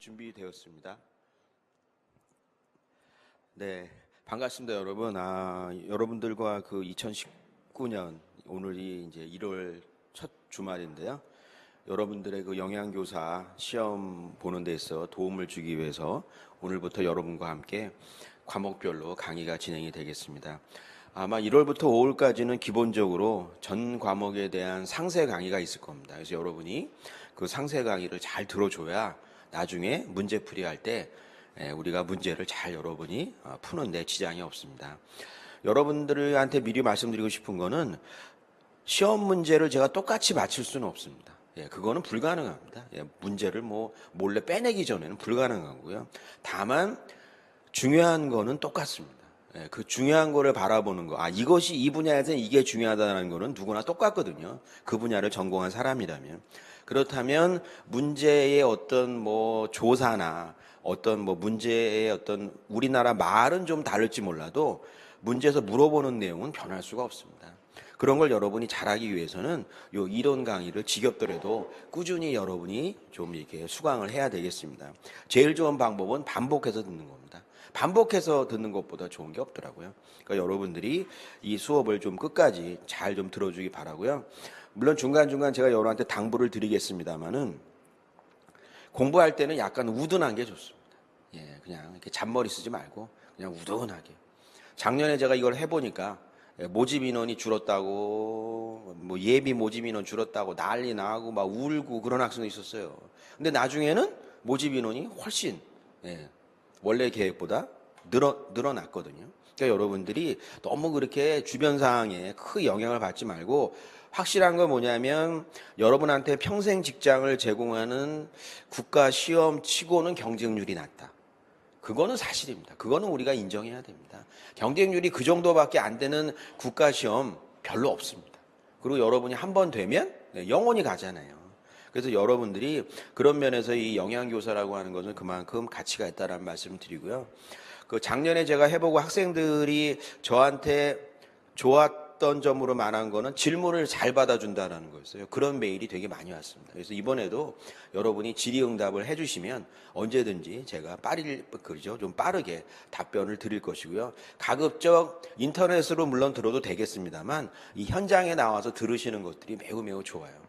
준비되었습니다. 네, 반갑습니다, 여러분. 여러분들과 그 2019년 오늘이 이제 1월 첫 주말인데요. 여러분들의 그 영양교사 시험 보는 데 있어 도움을 주기 위해서 오늘부터 여러분과 함께 과목별로 강의가 진행이 되겠습니다. 아마 1월부터 5월까지는 기본적으로 전 과목에 대한 상세 강의가 있을 겁니다. 그래서 여러분이 그 상세 강의를 잘 들어줘야 나중에 문제풀이 할 때 우리가 문제를 잘 여러분이 푸는데 지장이 없습니다. 여러분들한테 미리 말씀드리고 싶은 거는 시험 문제를 제가 똑같이 맞힐 수는 없습니다. 그거는 불가능합니다. 문제를 몰래 빼내기 전에는 불가능하고요. 다만 중요한 거는 똑같습니다. 그 중요한 거를 바라보는 거. 이것이 이 분야에서 이게 중요하다는 거는 누구나 똑같거든요. 그 분야를 전공한 사람이라면. 그렇다면 문제의 어떤 조사나 어떤 문제의 어떤 우리나라 말은 좀 다를지 몰라도 문제에서 물어보는 내용은 변할 수가 없습니다. 그런 걸 여러분이 잘하기 위해서는 요 이론 강의를 지겹더라도 꾸준히 여러분이 좀 이렇게 수강을 해야 되겠습니다. 제일 좋은 방법은 반복해서 듣는 겁니다. 반복해서 듣는 것보다 좋은 게 없더라고요. 그러니까 여러분들이 이 수업을 좀 끝까지 잘 좀 들어주기 바라고요. 물론 중간중간 제가 여러분한테 당부를 드리겠습니다만은 공부할 때는 약간 우둔한 게 좋습니다. 그냥 이렇게 잔머리 쓰지 말고 그냥 우둔하게. 작년에 제가 이걸 해보니까 모집 인원이 줄었다고, 예비 모집 인원 줄었다고 난리 나고 막 울고 그런 학생도 있었어요. 근데 나중에는 모집 인원이 훨씬 원래 계획보다 늘어났거든요. 그러니까 여러분들이 너무 그렇게 주변 상황에 큰 영향을 받지 말고 확실한 건 뭐냐면 여러분한테 평생 직장을 제공하는 국가 시험 치고는 경쟁률이 낮다. 그거는 사실입니다. 그거는 우리가 인정해야 됩니다. 경쟁률이 그 정도밖에 안 되는 국가 시험 별로 없습니다. 그리고 여러분이 한 번 되면 영원히 가잖아요. 그래서 여러분들이 그런 면에서 이 영양교사라고 하는 것은 그만큼 가치가 있다는 말씀을 드리고요. 그 작년에 제가 해보고 학생들이 저한테 좋았던 점으로 말한 거는 질문을 잘 받아준다는 거였어요. 그런 메일이 되게 많이 왔습니다. 그래서 이번에도 여러분이 질의응답을 해주시면 언제든지 제가 좀 빠르게 답변을 드릴 것이고요. 가급적 인터넷으로 물론 들어도 되겠습니다만 이 현장에 나와서 들으시는 것들이 매우 매우 좋아요.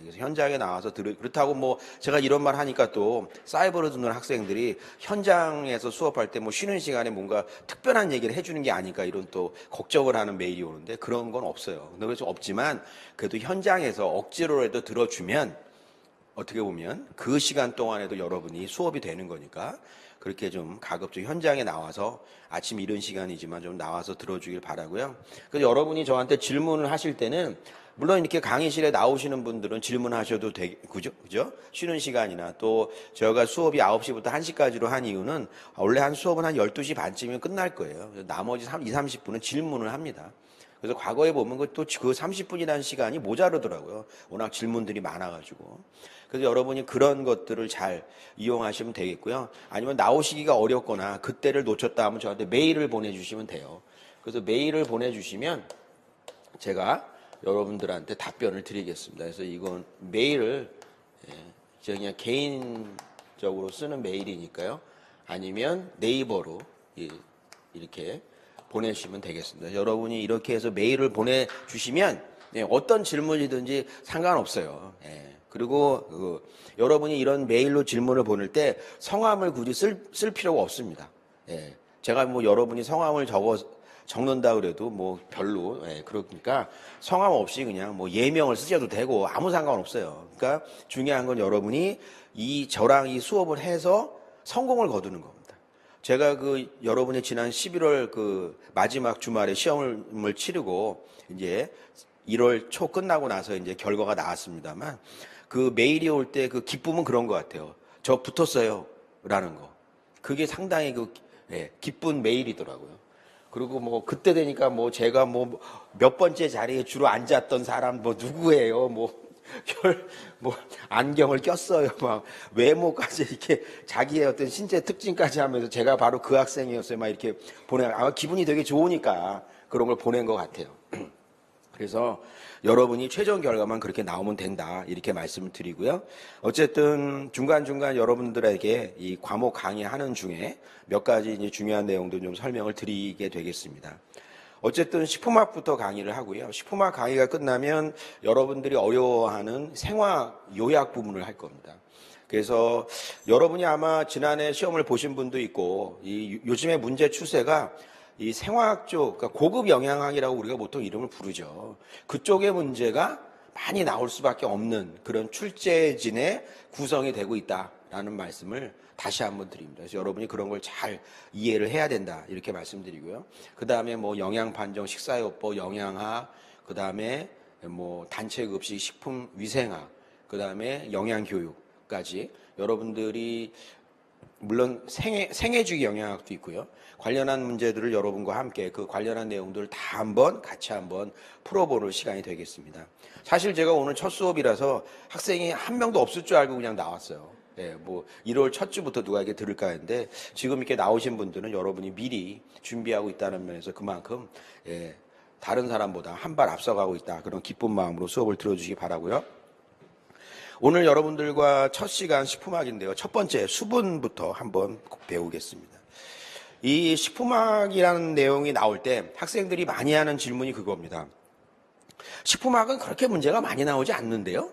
그래서 현장에 나와서 그렇다고 제가 이런 말 하니까 또 사이버로 듣는 학생들이 현장에서 수업할 때 쉬는 시간에 뭔가 특별한 얘기를 해주는 게 아닐까 이런 또 걱정을 하는 메일이 오는데 그런 건 없어요. 그래서 없지만 그래도 현장에서 억지로라도 들어주면 어떻게 보면 그 시간 동안에도 여러분이 수업이 되는 거니까 그렇게 좀 가급적 현장에 나와서 아침 이른 시간이지만 좀 나와서 들어주길 바라고요. 그래서 여러분이 저한테 질문을 하실 때는 물론 이렇게 강의실에 나오시는 분들은 질문하셔도 그죠? 쉬는 시간이나 또 저희가 수업이 9시부터 1시까지로 한 이유는 원래 한 수업은 한 12시 반쯤이면 끝날 거예요. 나머지 30분은 질문을 합니다. 그래서 과거에 보면 또 그 30분이라는 시간이 모자르더라고요. 워낙 질문들이 많아가지고. 그래서 여러분이 그런 것들을 잘 이용하시면 되겠고요. 아니면 나오시기가 어렵거나 그때를 놓쳤다 하면 저한테 메일을 보내주시면 돼요. 그래서 메일을 보내주시면 제가 여러분들한테 답변을 드리겠습니다. 그래서 이건 메일을 제가 그냥 개인적으로 쓰는 메일이니까요. 아니면 네이버로 이렇게 보내주시면 되겠습니다. 여러분이 이렇게 해서 메일을 보내주시면 어떤 질문이든지 상관없어요. 그리고 여러분이 이런 메일로 질문을 보낼 때 성함을 굳이 쓸 필요가 없습니다. 제가 여러분이 성함을 적는다 그래도 별로 그러니까 성함 없이 그냥 예명을 쓰셔도 되고 아무 상관없어요. 그러니까 중요한 건 여러분이 저랑 이 수업을 해서 성공을 거두는 겁니다. 제가 여러분이 지난 11월 마지막 주말에 시험을 치르고 이제 1월 초 끝나고 나서 이제 결과가 나왔습니다만 그 메일이 올 때 그 기쁨은 그런 것 같아요. 저 붙었어요 라는 거. 그게 상당히 기쁜 메일이더라고요. 그리고 그때 되니까 제가 몇 번째 자리에 주로 앉았던 사람 누구예요? 안경을 꼈어요. 외모까지 이렇게 자기의 어떤 신체 특징까지 하면서 제가 바로 그 학생이었어요. 이렇게 아마 기분이 되게 좋으니까 그런 걸 보낸 것 같아요. 그래서 여러분이 최종 결과만 그렇게 나오면 된다, 이렇게 말씀을 드리고요. 어쨌든 중간중간 여러분들에게 이 과목 강의하는 중에 몇 가지 이제 중요한 내용들 좀 설명을 드리게 되겠습니다. 어쨌든 식품학부터 강의를 하고요. 식품학 강의가 끝나면 여러분들이 어려워하는 생화학 요약 부분을 할 겁니다. 그래서 여러분이 아마 지난해 시험을 보신 분도 있고, 요즘의 문제 추세가 이 생화학 쪽, 그러니까 고급 영양학이라고 우리가 보통 이름을 부르죠. 그쪽의 문제가 많이 나올 수밖에 없는 그런 출제진의 구성이 되고 있다라는 말씀을 다시 한번 드립니다. 그래서 여러분이 그런 걸 잘 이해를 해야 된다, 이렇게 말씀드리고요. 그 다음에 뭐 영양 판정, 식사요법, 영양학, 그 다음에 뭐 단체급식, 식품 위생학, 그 다음에 영양교육까지 여러분들이 물론 생애주기 영양학도 있고요. 관련한 문제들을 여러분과 함께 그 관련한 내용들을 다 같이 한번 풀어보는 시간이 되겠습니다. 사실 제가 오늘 첫 수업이라서 학생이 한 명도 없을 줄 알고 그냥 나왔어요. 뭐 1월 첫 주부터 누가 이렇게 들을까 했는데, 지금 이렇게 나오신 분들은 여러분이 미리 준비하고 있다는 면에서 그만큼 다른 사람보다 한 발 앞서가고 있다, 그런 기쁜 마음으로 수업을 들어주시기 바라고요. 오늘 여러분들과 첫 시간 식품학인데요. 첫 번째 수분부터 한번 배우겠습니다. 이 식품학이라는 내용이 나올 때 학생들이 많이 하는 질문이 그겁니다. 식품학은 그렇게 문제가 많이 나오지 않는데요?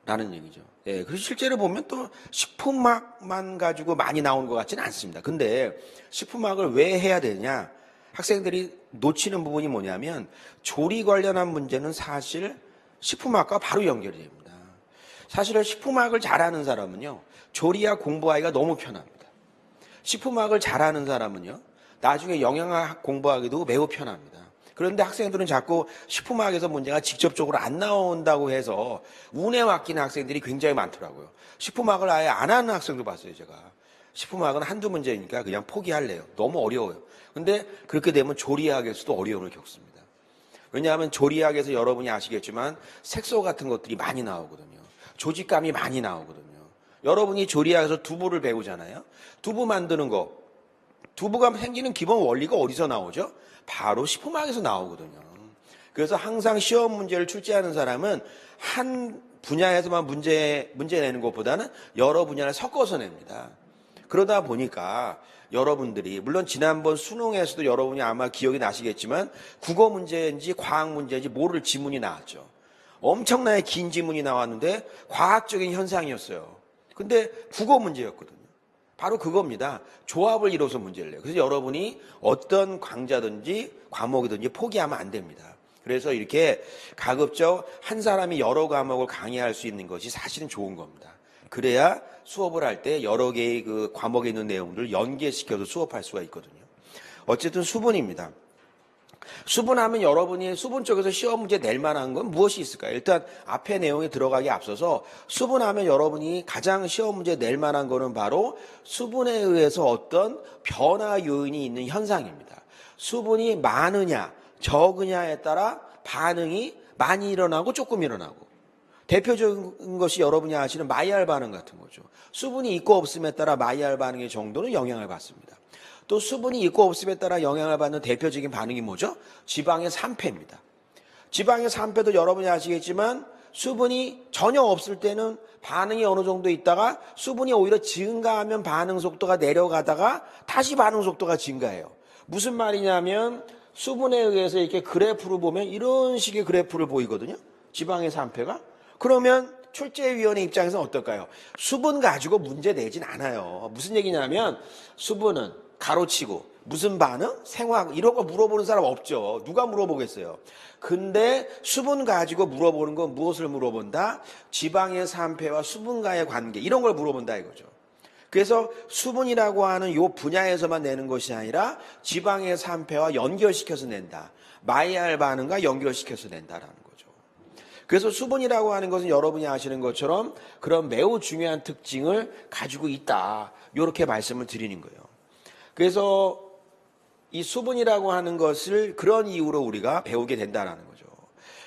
라는 얘기죠. 그래서 실제로 보면 또 식품학만 가지고 많이 나오는 것 같지는 않습니다. 근데 식품학을 왜 해야 되냐? 학생들이 놓치는 부분이 뭐냐면, 조리 관련한 문제는 사실 식품학과 바로 연결이 됩니다. 사실은 식품학을 잘하는 사람은요, 조리학 공부하기가 너무 편합니다. 식품학을 잘하는 사람은요, 나중에 영양학 공부하기도 매우 편합니다. 그런데 학생들은 자꾸 식품학에서 문제가 직접적으로 안 나온다고 해서 운에 맡기는 학생들이 굉장히 많더라고요. 식품학을 아예 안 하는 학생도 봤어요, 제가. 식품학은 한두 문제니까 그냥 포기할래요. 너무 어려워요. 근데 그렇게 되면 조리학에서도 어려움을 겪습니다. 왜냐하면 조리학에서 여러분이 아시겠지만 색소 같은 것들이 많이 나오거든요. 조직감이 많이 나오거든요. 여러분이 조리학에서 두부를 배우잖아요. 두부 만드는 거, 두부가 생기는 기본 원리가 어디서 나오죠? 바로 식품학에서 나오거든요. 그래서 항상 시험 문제를 출제하는 사람은 한 분야에서만 문제 내는 것보다는 여러 분야를 섞어서 냅니다. 그러다 보니까 여러분들이, 물론 지난번 수능에서도 여러분이 아마 기억이 나시겠지만 국어 문제인지 과학 문제인지 모를 지문이 나왔죠. 엄청나게 긴 지문이 나왔는데 과학적인 현상이었어요. 근데 국어 문제였거든요. 바로 그겁니다. 조합을 이뤄서 문제를 내요. 그래서 여러분이 어떤 강좌든지 과목이든지 포기하면 안 됩니다. 그래서 이렇게 가급적 한 사람이 여러 과목을 강의할 수 있는 것이 사실은 좋은 겁니다. 그래야 수업을 할 때 여러 개의 그 과목에 있는 내용들을 연계시켜서 수업할 수가 있거든요. 어쨌든 수분입니다. 수분하면 여러분이 수분 쪽에서 시험 문제 낼 만한 건 무엇이 있을까요? 일단 앞에 내용에 들어가기 앞서서 수분하면 여러분이 가장 시험 문제 낼 만한 거는 바로 수분에 의해서 어떤 변화 요인이 있는 현상입니다. 수분이 많으냐 적으냐에 따라 반응이 많이 일어나고 조금 일어나고, 대표적인 것이 여러분이 아시는 마이알 반응 같은 거죠. 수분이 있고 없음에 따라 마이알 반응의 정도는 영향을 받습니다. 또 수분이 있고 없음에 따라 영향을 받는 대표적인 반응이 뭐죠? 지방의 산패입니다. 지방의 산패도 여러분이 아시겠지만 수분이 전혀 없을 때는 반응이 어느 정도 있다가 수분이 오히려 증가하면 반응 속도가 내려가다가 다시 반응 속도가 증가해요. 무슨 말이냐면 수분에 의해서 이렇게 그래프를 보면 이런 식의 그래프를 보이거든요. 지방의 산패가. 그러면 출제위원회 입장에서는 어떨까요? 수분 가지고 문제 내진 않아요. 무슨 얘기냐면 수분은 가로치고 무슨 반응? 생화학 이런 거 물어보는 사람 없죠. 누가 물어보겠어요. 근데 수분 가지고 물어보는 건 무엇을 물어본다? 지방의 산패와 수분과의 관계, 이런 걸 물어본다 이거죠. 그래서 수분이라고 하는 요 분야에서만 내는 것이 아니라 지방의 산패와 연결시켜서 낸다. 마이알 반응과 연결시켜서 낸다라는 거죠. 그래서 수분이라고 하는 것은 여러분이 아시는 것처럼 그런 매우 중요한 특징을 가지고 있다, 이렇게 말씀을 드리는 거예요. 그래서 이 수분이라고 하는 것을 그런 이유로 우리가 배우게 된다는 거죠.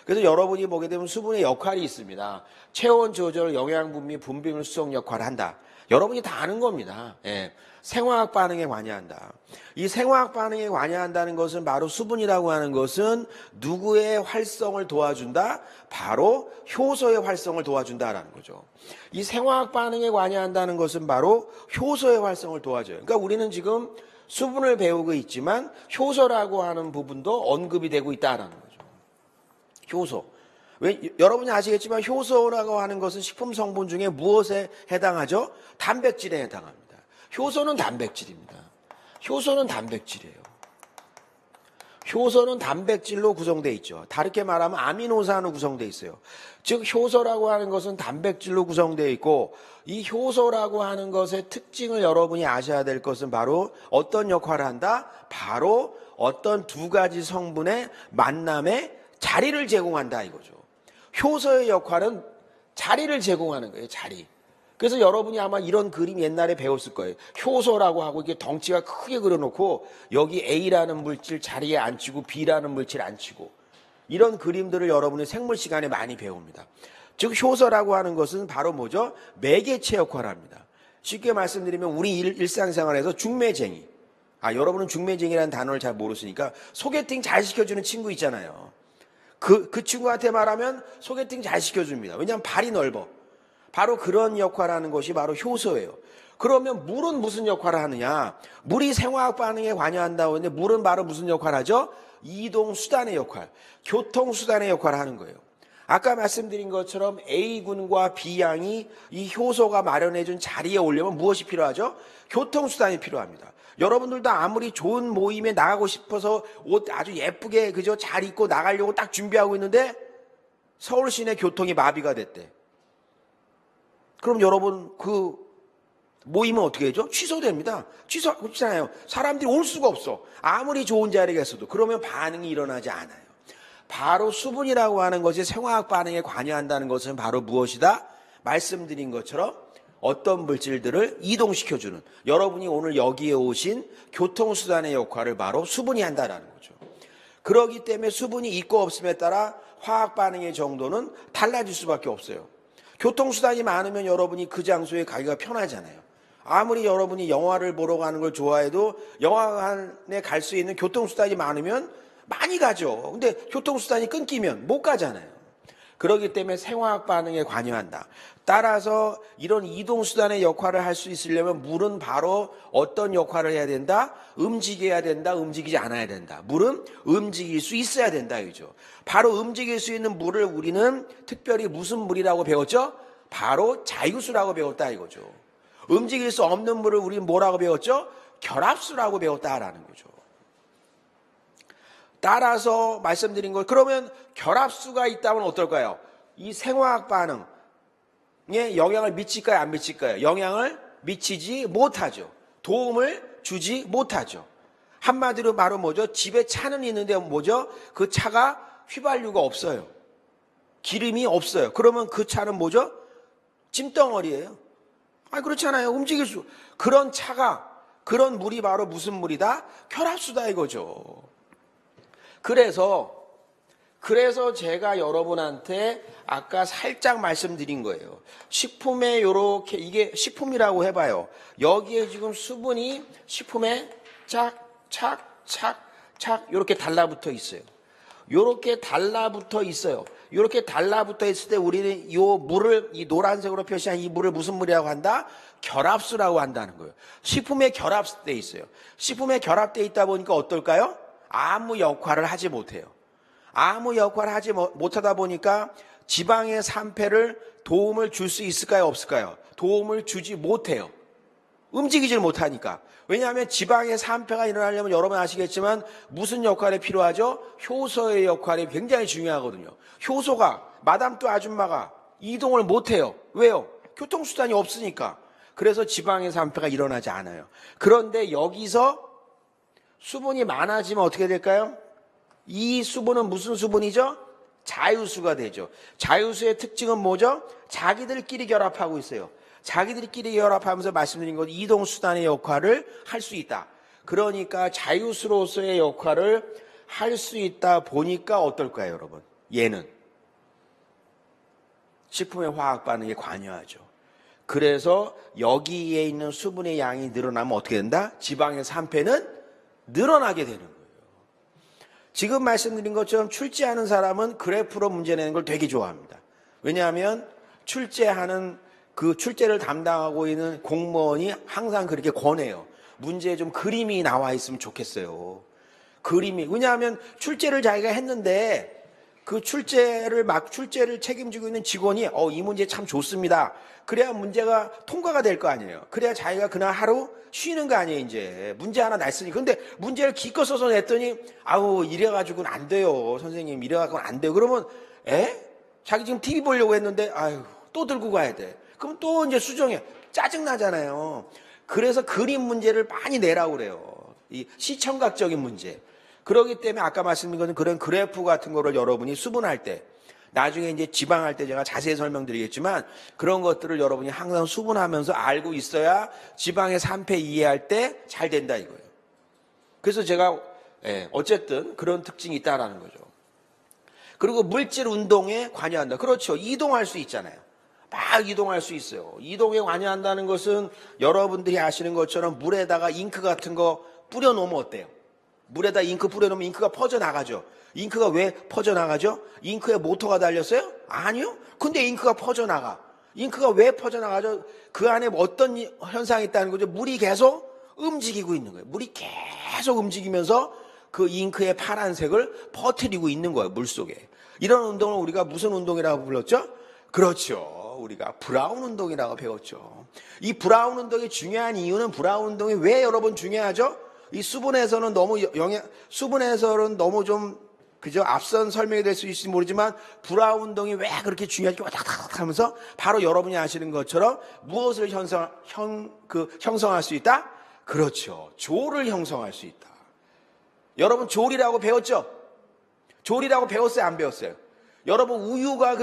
그래서 여러분이 보게 되면 수분의 역할이 있습니다. 체온 조절, 영양 분비, 분비물 수송 역할을 한다. 여러분이 다 아는 겁니다. 예. 생화학 반응에 관여한다. 이 생화학 반응에 관여한다는 것은 바로 수분이라고 하는 것은 누구의 활성을 도와준다? 바로 효소의 활성을 도와준다라는 거죠. 이 생화학 반응에 관여한다는 것은 바로 효소의 활성을 도와줘요. 그러니까 우리는 지금 수분을 배우고 있지만 효소라고 하는 부분도 언급이 되고 있다라는 거죠. 효소. 여러분이 아시겠지만 효소라고 하는 것은 식품 성분 중에 무엇에 해당하죠? 단백질에 해당합니다. 효소는 단백질입니다. 효소는 단백질이에요. 효소는 단백질로 구성되어 있죠. 다르게 말하면 아미노산으로 구성되어 있어요. 즉 효소라고 하는 것은 단백질로 구성되어 있고 이 효소라고 하는 것의 특징을 여러분이 아셔야 될 것은 바로 어떤 역할을 한다? 바로 어떤 두 가지 성분의 만남에 자리를 제공한다 이거죠. 효소의 역할은 자리를 제공하는 거예요. 자리. 그래서 여러분이 아마 이런 그림 옛날에 배웠을 거예요. 효소라고 하고 이렇게 덩치가 크게 그려놓고 여기 A라는 물질 자리에 앉히고 B라는 물질 앉히고 이런 그림들을 여러분이 생물 시간에 많이 배웁니다. 즉 효소라고 하는 것은 바로 뭐죠? 매개체 역할을 합니다. 쉽게 말씀드리면 우리 일상생활에서 중매쟁이. 여러분은 중매쟁이라는 단어를 잘 모르시니까 소개팅 잘 시켜주는 친구 있잖아요. 그 친구한테 말하면 소개팅 잘 시켜줍니다. 왜냐하면 발이 넓어. 바로 그런 역할을 하는 것이 바로 효소예요. 그러면 물은 무슨 역할을 하느냐? 물이 생화학 반응에 관여한다고 했는데 물은 바로 무슨 역할을 하죠? 이동수단의 역할, 교통수단의 역할을 하는 거예요. 아까 말씀드린 것처럼 A군과 B양이 이 효소가 마련해준 자리에 오려면 무엇이 필요하죠? 교통수단이 필요합니다. 여러분들도 아무리 좋은 모임에 나가고 싶어서 옷 아주 예쁘게 그저 잘 입고 나가려고 딱 준비하고 있는데 서울 시내 교통이 마비가 됐대. 그럼 여러분 그 모임은 어떻게 되죠? 취소됩니다. 취소하잖아요. 사람들이 올 수가 없어. 아무리 좋은 자리에 있어도. 그러면 반응이 일어나지 않아요. 바로 수분이라고 하는 것이 생화학 반응에 관여한다는 것은 바로 무엇이다? 말씀드린 것처럼 어떤 물질들을 이동시켜주는 여러분이 오늘 여기에 오신 교통수단의 역할을 바로 수분이 한다는 거죠. 그렇기 때문에 수분이 있고 없음에 따라 화학 반응의 정도는 달라질 수밖에 없어요. 교통수단이 많으면 여러분이 그 장소에 가기가 편하잖아요. 아무리 여러분이 영화를 보러 가는 걸 좋아해도 영화관에 갈 수 있는 교통수단이 많으면 많이 가죠. 근데 교통수단이 끊기면 못 가잖아요. 그렇기 때문에 생화학 반응에 관여한다. 따라서 이런 이동수단의 역할을 할 수 있으려면 물은 바로 어떤 역할을 해야 된다? 움직여야 된다, 움직이지 않아야 된다. 물은 움직일 수 있어야 된다 이죠. 바로 움직일 수 있는 물을 우리는 특별히 무슨 물이라고 배웠죠? 바로 자유수라고 배웠다 이거죠. 움직일 수 없는 물을 우리는 뭐라고 배웠죠? 결합수라고 배웠다라는 거죠. 따라서 말씀드린 것, 그러면 결합수가 있다면 어떨까요? 이 생화학 반응에 영향을 미칠까요? 안 미칠까요? 영향을 미치지 못하죠. 도움을 주지 못하죠. 한마디로 바로 뭐죠? 집에 차는 있는데 뭐죠? 그 차가 휘발유가 없어요. 기름이 없어요. 그러면 그 차는 뭐죠? 찜덩어리예요. 그렇잖아요. 움직일 수. 그런 차가, 그런 물이 바로 무슨 물이다? 결합수다 이거죠. 그래서 제가 여러분한테 아까 살짝 말씀드린 거예요. 식품에 요렇게, 이게 식품이라고 해봐요. 여기에 지금 수분이 식품에 착 요렇게 달라붙어 있어요. 요렇게 달라붙어 있어요. 요렇게 달라붙어 있을 때 우리는 요 물을, 이 노란색으로 표시한 이 물을 무슨 물이라고 한다? 결합수라고 한다는 거예요. 식품에 결합돼 있어요. 식품에 결합돼 있다 보니까 어떨까요? 아무 역할을 하지 못해요. 아무 역할을 하지 못하다 보니까 지방의 산패를 도움을 줄 수 있을까요? 없을까요? 도움을 주지 못해요. 움직이질 못하니까. 왜냐하면 지방의 산패가 일어나려면 여러분 아시겠지만 무슨 역할이 필요하죠? 효소의 역할이 굉장히 중요하거든요. 효소가, 마담 또 아줌마가 이동을 못해요. 왜요? 교통수단이 없으니까. 그래서 지방의 산패가 일어나지 않아요. 그런데 여기서 수분이 많아지면 어떻게 될까요? 이 수분은 무슨 수분이죠? 자유수가 되죠. 자유수의 특징은 뭐죠? 자기들끼리 결합하고 있어요. 자기들끼리 결합하면서 말씀드린 것 이동수단의 역할을 할 수 있다. 그러니까 자유수로서의 역할을 할 수 있다 보니까 어떨까요, 여러분? 얘는 식품의 화학 반응에 관여하죠. 그래서 여기에 있는 수분의 양이 늘어나면 어떻게 된다? 지방의 산패는 늘어나게 되는 거예요. 지금 말씀드린 것처럼 출제하는 사람은 그래프로 문제 내는 걸 되게 좋아합니다. 왜냐하면 출제하는 그 출제를 담당하고 있는 공무원이 항상 그렇게 권해요. 문제에 좀 그림이 나와 있으면 좋겠어요. 그림이. 왜냐하면 출제를 자기가 했는데 그 출제를 책임지고 있는 직원이 이 문제 참 좋습니다. 그래야 문제가 통과가 될 거 아니에요. 그래야 자기가 그날 하루 쉬는 거 아니에요. 이제 문제 하나 냈으니. 근데 문제를 기껏 써서 냈더니 이래가지고는 안 돼요. 선생님 이래가지고는 안 돼요. 그러면 자기 지금 TV 보려고 했는데 또 들고 가야 돼. 그럼 또 이제 수정해. 짜증나잖아요. 그래서 그림 문제를 많이 내라고 그래요. 이 시청각적인 문제. 그렇기 때문에 아까 말씀드린 것은 그런 그래프 같은 거를 여러분이 수분할 때, 나중에 이제 지방할 때 제가 자세히 설명드리겠지만 그런 것들을 여러분이 항상 수분하면서 알고 있어야 지방의 산패 이해할 때 잘 된다 이거예요. 그래서 제가 어쨌든 그런 특징이 있다라는 거죠. 그리고 물질 운동에 관여한다. 그렇죠. 이동할 수 있잖아요. 막 이동할 수 있어요. 이동에 관여한다는 것은 여러분들이 아시는 것처럼 물에다가 잉크 같은 거 뿌려놓으면 어때요? 물에다 잉크 뿌려놓으면 잉크가 퍼져나가죠. 잉크가 왜 퍼져나가죠? 잉크에 모터가 달렸어요? 아니요. 근데 잉크가 퍼져나가. 잉크가 왜 퍼져나가죠? 그 안에 어떤 현상이 있다는 거죠? 물이 계속 움직이고 있는 거예요. 물이 계속 움직이면서 그 잉크의 파란색을 퍼뜨리고 있는 거예요. 물속에. 이런 운동을 우리가 무슨 운동이라고 불렀죠? 그렇죠. 우리가 브라운 운동이라고 배웠죠. 이 브라운 운동이 중요한 이유는 브라운 운동이 왜 여러분 중요하죠? 이 수분에서는 너무 좀 그죠? 앞선 설명이 될 수 있을지 모르지만 브라운 운동이 왜 그렇게 중요하지? 와닥닥 하면서 바로 여러분이 아시는 것처럼 무엇을 형성할 수 있다? 그렇죠. 조를 형성할 수 있다. 여러분 조리라고 배웠죠? 조리라고 배웠어요? 안 배웠어요? 여러분 우유가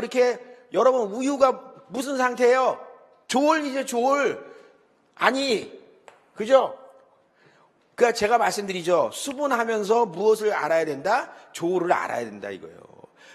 무슨 상태예요? 조울이죠, 조울. 아니, 그죠? 그러니까 제가 말씀드리죠. 수분하면서 무엇을 알아야 된다? 조울을 알아야 된다 이거예요.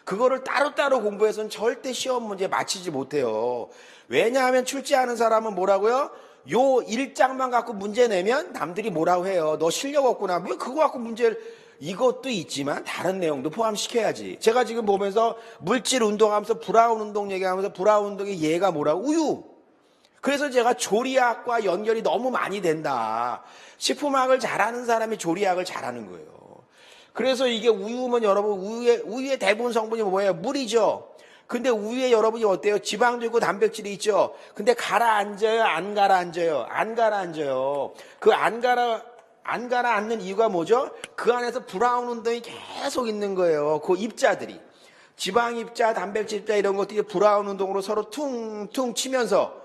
그거를 따로따로 공부해서는 절대 시험 문제 맞히지 못해요. 왜냐하면 출제하는 사람은 뭐라고요? 요 일장만 갖고 문제 내면 남들이 뭐라고 해요. 너 실력 없구나. 왜 그거 갖고 문제를. 이것도 있지만 다른 내용도 포함시켜야지. 제가 지금 보면서 물질 운동하면서 브라운 운동 얘기하면서 브라운 운동의 예가 뭐라고? 우유. 그래서 제가 조리학과 연결이 너무 많이 된다. 식품학을 잘하는 사람이 조리학을 잘하는 거예요. 그래서 이게 우유면 여러분 우유의 대부분 성분이 뭐예요? 물이죠. 근데 우유에 여러분이 어때요? 지방도 있고 단백질이 있죠. 근데 가라앉아요? 안 가라앉아요? 안 가라앉아요. 그 안 가라앉는 이유가 뭐죠? 그 안에서 브라운 운동이 계속 있는 거예요. 그 입자들이. 지방 입자, 단백질 입자 이런 것들이 브라운 운동으로 서로 퉁퉁 치면서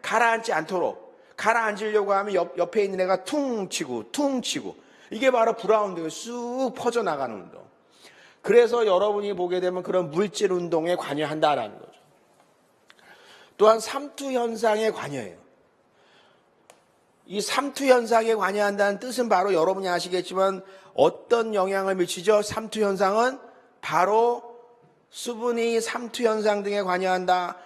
가라앉지 않도록. 가라앉으려고 하면 옆에 있는 애가 퉁 치고 이게 바로 브라운 운동이 쑥 퍼져나가는 운동. 그래서 여러분이 보게 되면 그런 물질 운동에 관여한다라는 거죠. 또한 삼투 현상에 관여해요. 이 삼투 현상에 관여한다는 뜻은 바로 여러분이 아시겠지만 어떤 영향을 미치죠? 삼투 현상은 바로 수분이 삼투 현상 등에 관여한다.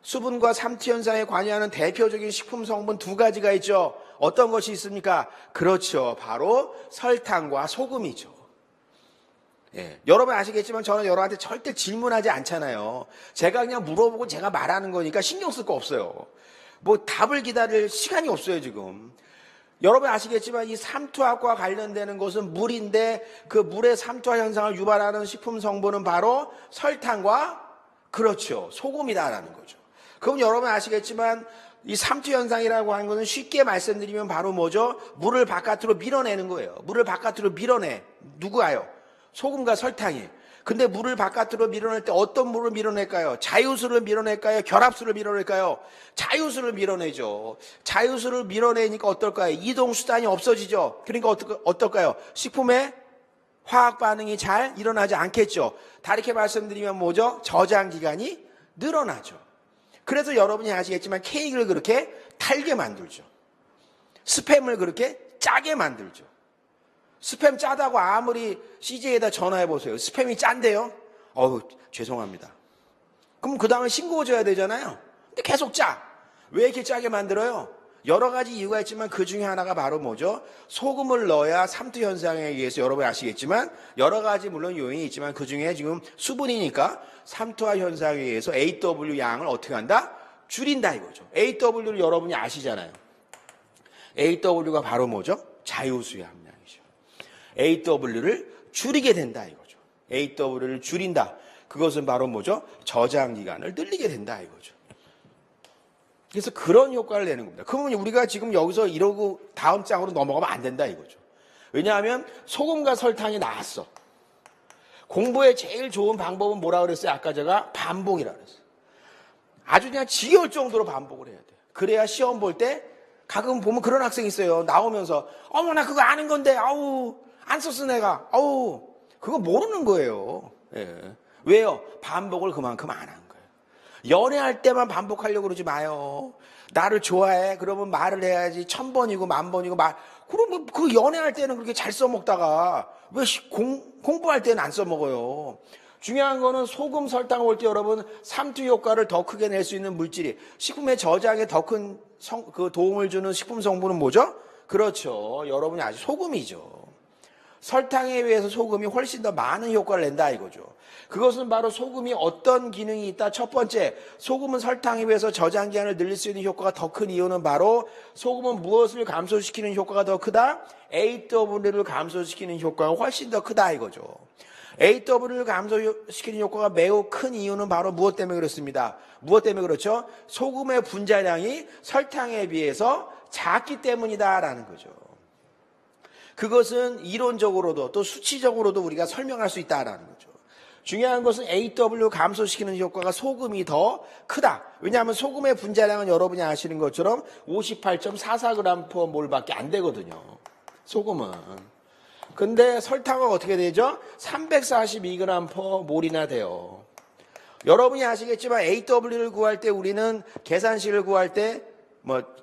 수분과 삼투 현상에 관여하는 대표적인 식품 성분 두 가지가 있죠. 어떤 것이 있습니까? 그렇죠. 바로 설탕과 소금이죠. 여러분 아시겠지만 저는 여러분한테 절대 질문하지 않잖아요. 제가 그냥 물어보고 제가 말하는 거니까 신경 쓸 거 없어요. 뭐 답을 기다릴 시간이 없어요 지금. 여러분 아시겠지만 이 삼투압과 관련되는 것은 물인데 그 물의 삼투압 현상을 유발하는 식품 성분은 바로 설탕과 그렇죠. 소금이다라는 거죠. 그럼 여러분 아시겠지만 이 삼투 현상이라고 하는 것은 쉽게 말씀드리면 바로 뭐죠? 물을 바깥으로 밀어내는 거예요. 물을 바깥으로 밀어내. 누구예요? 소금과 설탕이. 근데 물을 바깥으로 밀어낼 때 어떤 물을 밀어낼까요? 자유수를 밀어낼까요? 결합수를 밀어낼까요? 자유수를 밀어내죠. 자유수를 밀어내니까 어떨까요? 이동수단이 없어지죠. 그러니까 어떨까요? 식품에 화학 반응이 잘 일어나지 않겠죠. 다르게 말씀드리면 뭐죠? 저장기간이 늘어나죠. 그래서 여러분이 아시겠지만 케이크를 그렇게 달게 만들죠. 스팸을 그렇게 짜게 만들죠. 스팸 짜다고 아무리 CJ에다 전화해보세요. 스팸이 짠데요? 죄송합니다. 그럼 그 다음에 싱거워져야 되잖아요. 근데 계속 짜. 왜 이렇게 짜게 만들어요? 여러 가지 이유가 있지만 그 중에 하나가 바로 뭐죠? 소금을 넣어야 삼투 현상에 의해서 여러분 아시겠지만 여러 가지 물론 요인이 있지만 그 중에 지금 수분이니까 삼투화 현상에 의해서 AW 양을 어떻게 한다? 줄인다 이거죠. AW를 여러분이 아시잖아요. AW가 바로 뭐죠? 자유수의 함량이죠. AW를 줄이게 된다 이거죠. AW를 줄인다. 그것은 바로 뭐죠? 저장 기간을 늘리게 된다 이거죠. 그래서 그런 효과를 내는 겁니다. 그러면 우리가 지금 여기서 이러고 다음 장으로 넘어가면 안 된다 이거죠. 왜냐하면 소금과 설탕이 나왔어. 공부에 제일 좋은 방법은 뭐라 그랬어요? 아까 제가 반복이라 그랬어요. 아주 그냥 지겨울 정도로 반복을 해야 돼요. 그래야 시험 볼 때 가끔 보면 그런 학생이 있어요. 나오면서 어머 나 그거 아는 건데 아우 안 썼어 내가 아우 그거 모르는 거예요. 예. 왜요? 반복을 그만큼 안 한 거예요. 연애할 때만 반복하려고 그러지 마요. 나를 좋아해? 그러면 말을 해야지 1000번이고 10,000번이고 그러면 그 연애할 때는 그렇게 잘 써먹다가 왜 공부할 때는 안 써먹어요. 중요한 거는 소금, 설탕을 볼 때 여러분 삼투 효과를 더 크게 낼 수 있는 물질이 식품의 저장에 더 큰 그 도움을 주는 식품 성분은 뭐죠? 그렇죠. 여러분이 아직 소금이죠. 설탕에 비해서 소금이 훨씬 더 많은 효과를 낸다 이거죠. 그것은 바로 소금이 어떤 기능이 있다. 첫 번째, 소금은 설탕에 비해서 저장 기간을 늘릴 수 있는 효과가 더 큰 이유는 바로 소금은 무엇을 감소시키는 효과가 더 크다? AW를 감소시키는 효과가 훨씬 더 크다 이거죠. AW를 감소시키는 효과가 매우 큰 이유는 바로 무엇 때문에 그렇습니다. 무엇 때문에 그렇죠? 소금의 분자량이 설탕에 비해서 작기 때문이다라는 거죠. 그것은 이론적으로도 또 수치적으로도 우리가 설명할 수 있다라는 거죠. 중요한 것은 AW 감소시키는 효과가 소금이 더 크다. 왜냐하면 소금의 분자량은 여러분이 아시는 것처럼 58.44g/몰밖에 안 되거든요. 소금은. 근데 설탕은 어떻게 되죠? 342g/몰이나 돼요. 여러분이 아시겠지만 AW를 구할 때 우리는 계산식을 구할 때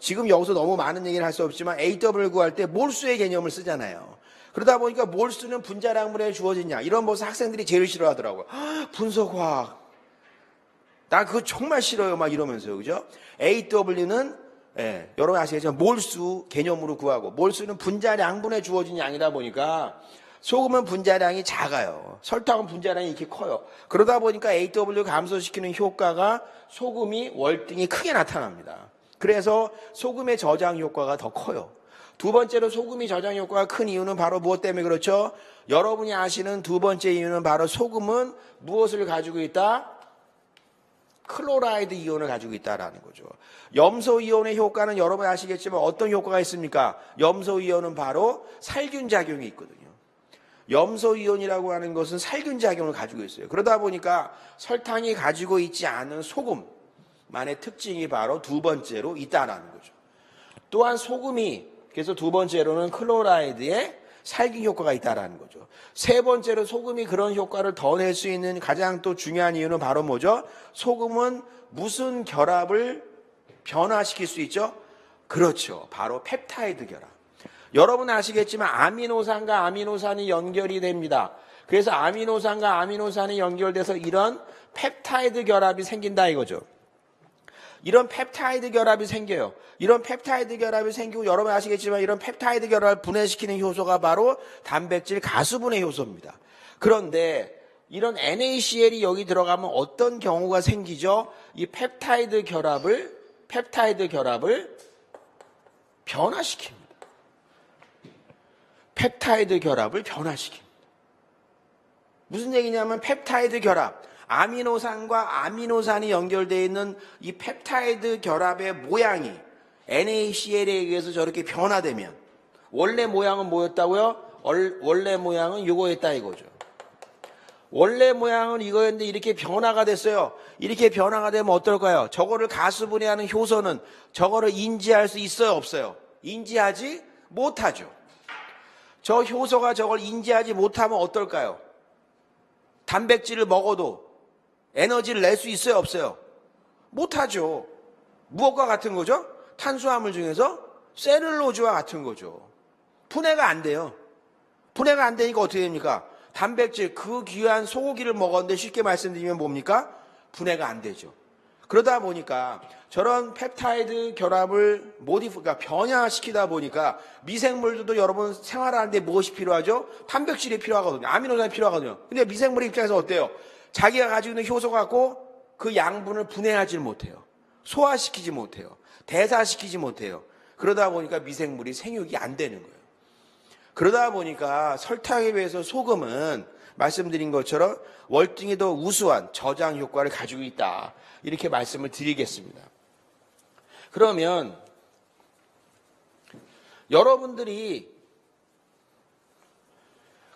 지금 여기서 너무 많은 얘기를 할 수 없지만 AW를 구할 때 몰수의 개념을 쓰잖아요. 그러다 보니까 몰수는 분자량분에 주어지냐 이런 것을 학생들이 제일 싫어하더라고요. 분석화학 나 그거 정말 싫어요 막 이러면서요. 그죠? AW는 여러분 아시겠지만 몰수 개념으로 구하고 몰수는 분자량분에 주어진 양이다 보니까 소금은 분자량이 작아요. 설탕은 분자량이 이렇게 커요. 그러다 보니까 AW 감소시키는 효과가 소금이 월등히 크게 나타납니다. 그래서 소금의 저장 효과가 더 커요. 두 번째로 소금이 저장 효과가 큰 이유는 바로 무엇 때문에 그렇죠? 여러분이 아시는 두 번째 이유는 바로 소금은 무엇을 가지고 있다? 클로라이드 이온을 가지고 있다라는 거죠. 염소 이온의 효과는 여러분 아시겠지만 어떤 효과가 있습니까? 염소 이온은 바로 살균 작용이 있거든요. 염소 이온이라고 하는 것은 살균 작용을 가지고 있어요. 그러다 보니까 설탕이 가지고 있지 않은 소금만의 특징이 바로 두 번째로 있다라는 거죠. 또한 소금이 그래서 두 번째로는 클로라이드의 살균 효과가 있다라는 거죠. 세 번째로 소금이 그런 효과를 더 낼 수 있는 가장 또 중요한 이유는 바로 뭐죠? 소금은 무슨 결합을 변화시킬 수 있죠? 그렇죠. 바로 펩타이드 결합. 여러분 아시겠지만 아미노산과 아미노산이 연결이 됩니다. 그래서 아미노산과 아미노산이 연결돼서 이런 펩타이드 결합이 생긴다 이거죠. 이런 펩타이드 결합이 생겨요. 이런 펩타이드 결합이 생기고 여러분 아시겠지만 이런 펩타이드 결합을 분해시키는 효소가 바로 단백질 가수분해 효소입니다. 그런데 이런 NaCl이 여기 들어가면 어떤 경우가 생기죠? 이 펩타이드 결합을 변화시킵니다. 펩타이드 결합을 변화시킵니다. 무슨 얘기냐면 펩타이드 결합. 아미노산과 아미노산이 연결되어 있는 이 펩타이드 결합의 모양이 NaCl에 의해서 저렇게 변화되면 원래 모양은 뭐였다고요? 원래 모양은 이거였다 이거죠. 원래 모양은 이거였는데 이렇게 변화가 됐어요. 이렇게 변화가 되면 어떨까요? 저거를 가수분해하는 효소는 저거를 인지할 수 있어요 없어요? 인지하지 못하죠. 저 효소가 저걸 인지하지 못하면 어떨까요? 단백질을 먹어도 에너지를 낼 수 있어요 없어요? 못하죠. 무엇과 같은 거죠? 탄수화물 중에서 셀룰로즈와 같은 거죠. 분해가 안 돼요. 분해가 안 되니까 어떻게 됩니까? 단백질 그 귀한 소고기를 먹었는데 쉽게 말씀드리면 뭡니까? 분해가 안 되죠. 그러다 보니까 저런 펩타이드 결합을 그러니까 변화시키다 보니까 미생물들도 여러분 생활하는데 무엇이 필요하죠? 단백질이 필요하거든요. 아미노산이 필요하거든요. 근데 미생물 입장에서 어때요? 자기가 가지고 있는 효소 갖고 그 양분을 분해하지 못해요. 소화시키지 못해요. 대사시키지 못해요. 그러다 보니까 미생물이 생육이 안 되는 거예요. 그러다 보니까 설탕에 비해서 소금은 말씀드린 것처럼 월등히 더 우수한 저장 효과를 가지고 있다. 이렇게 말씀을 드리겠습니다. 그러면 여러분들이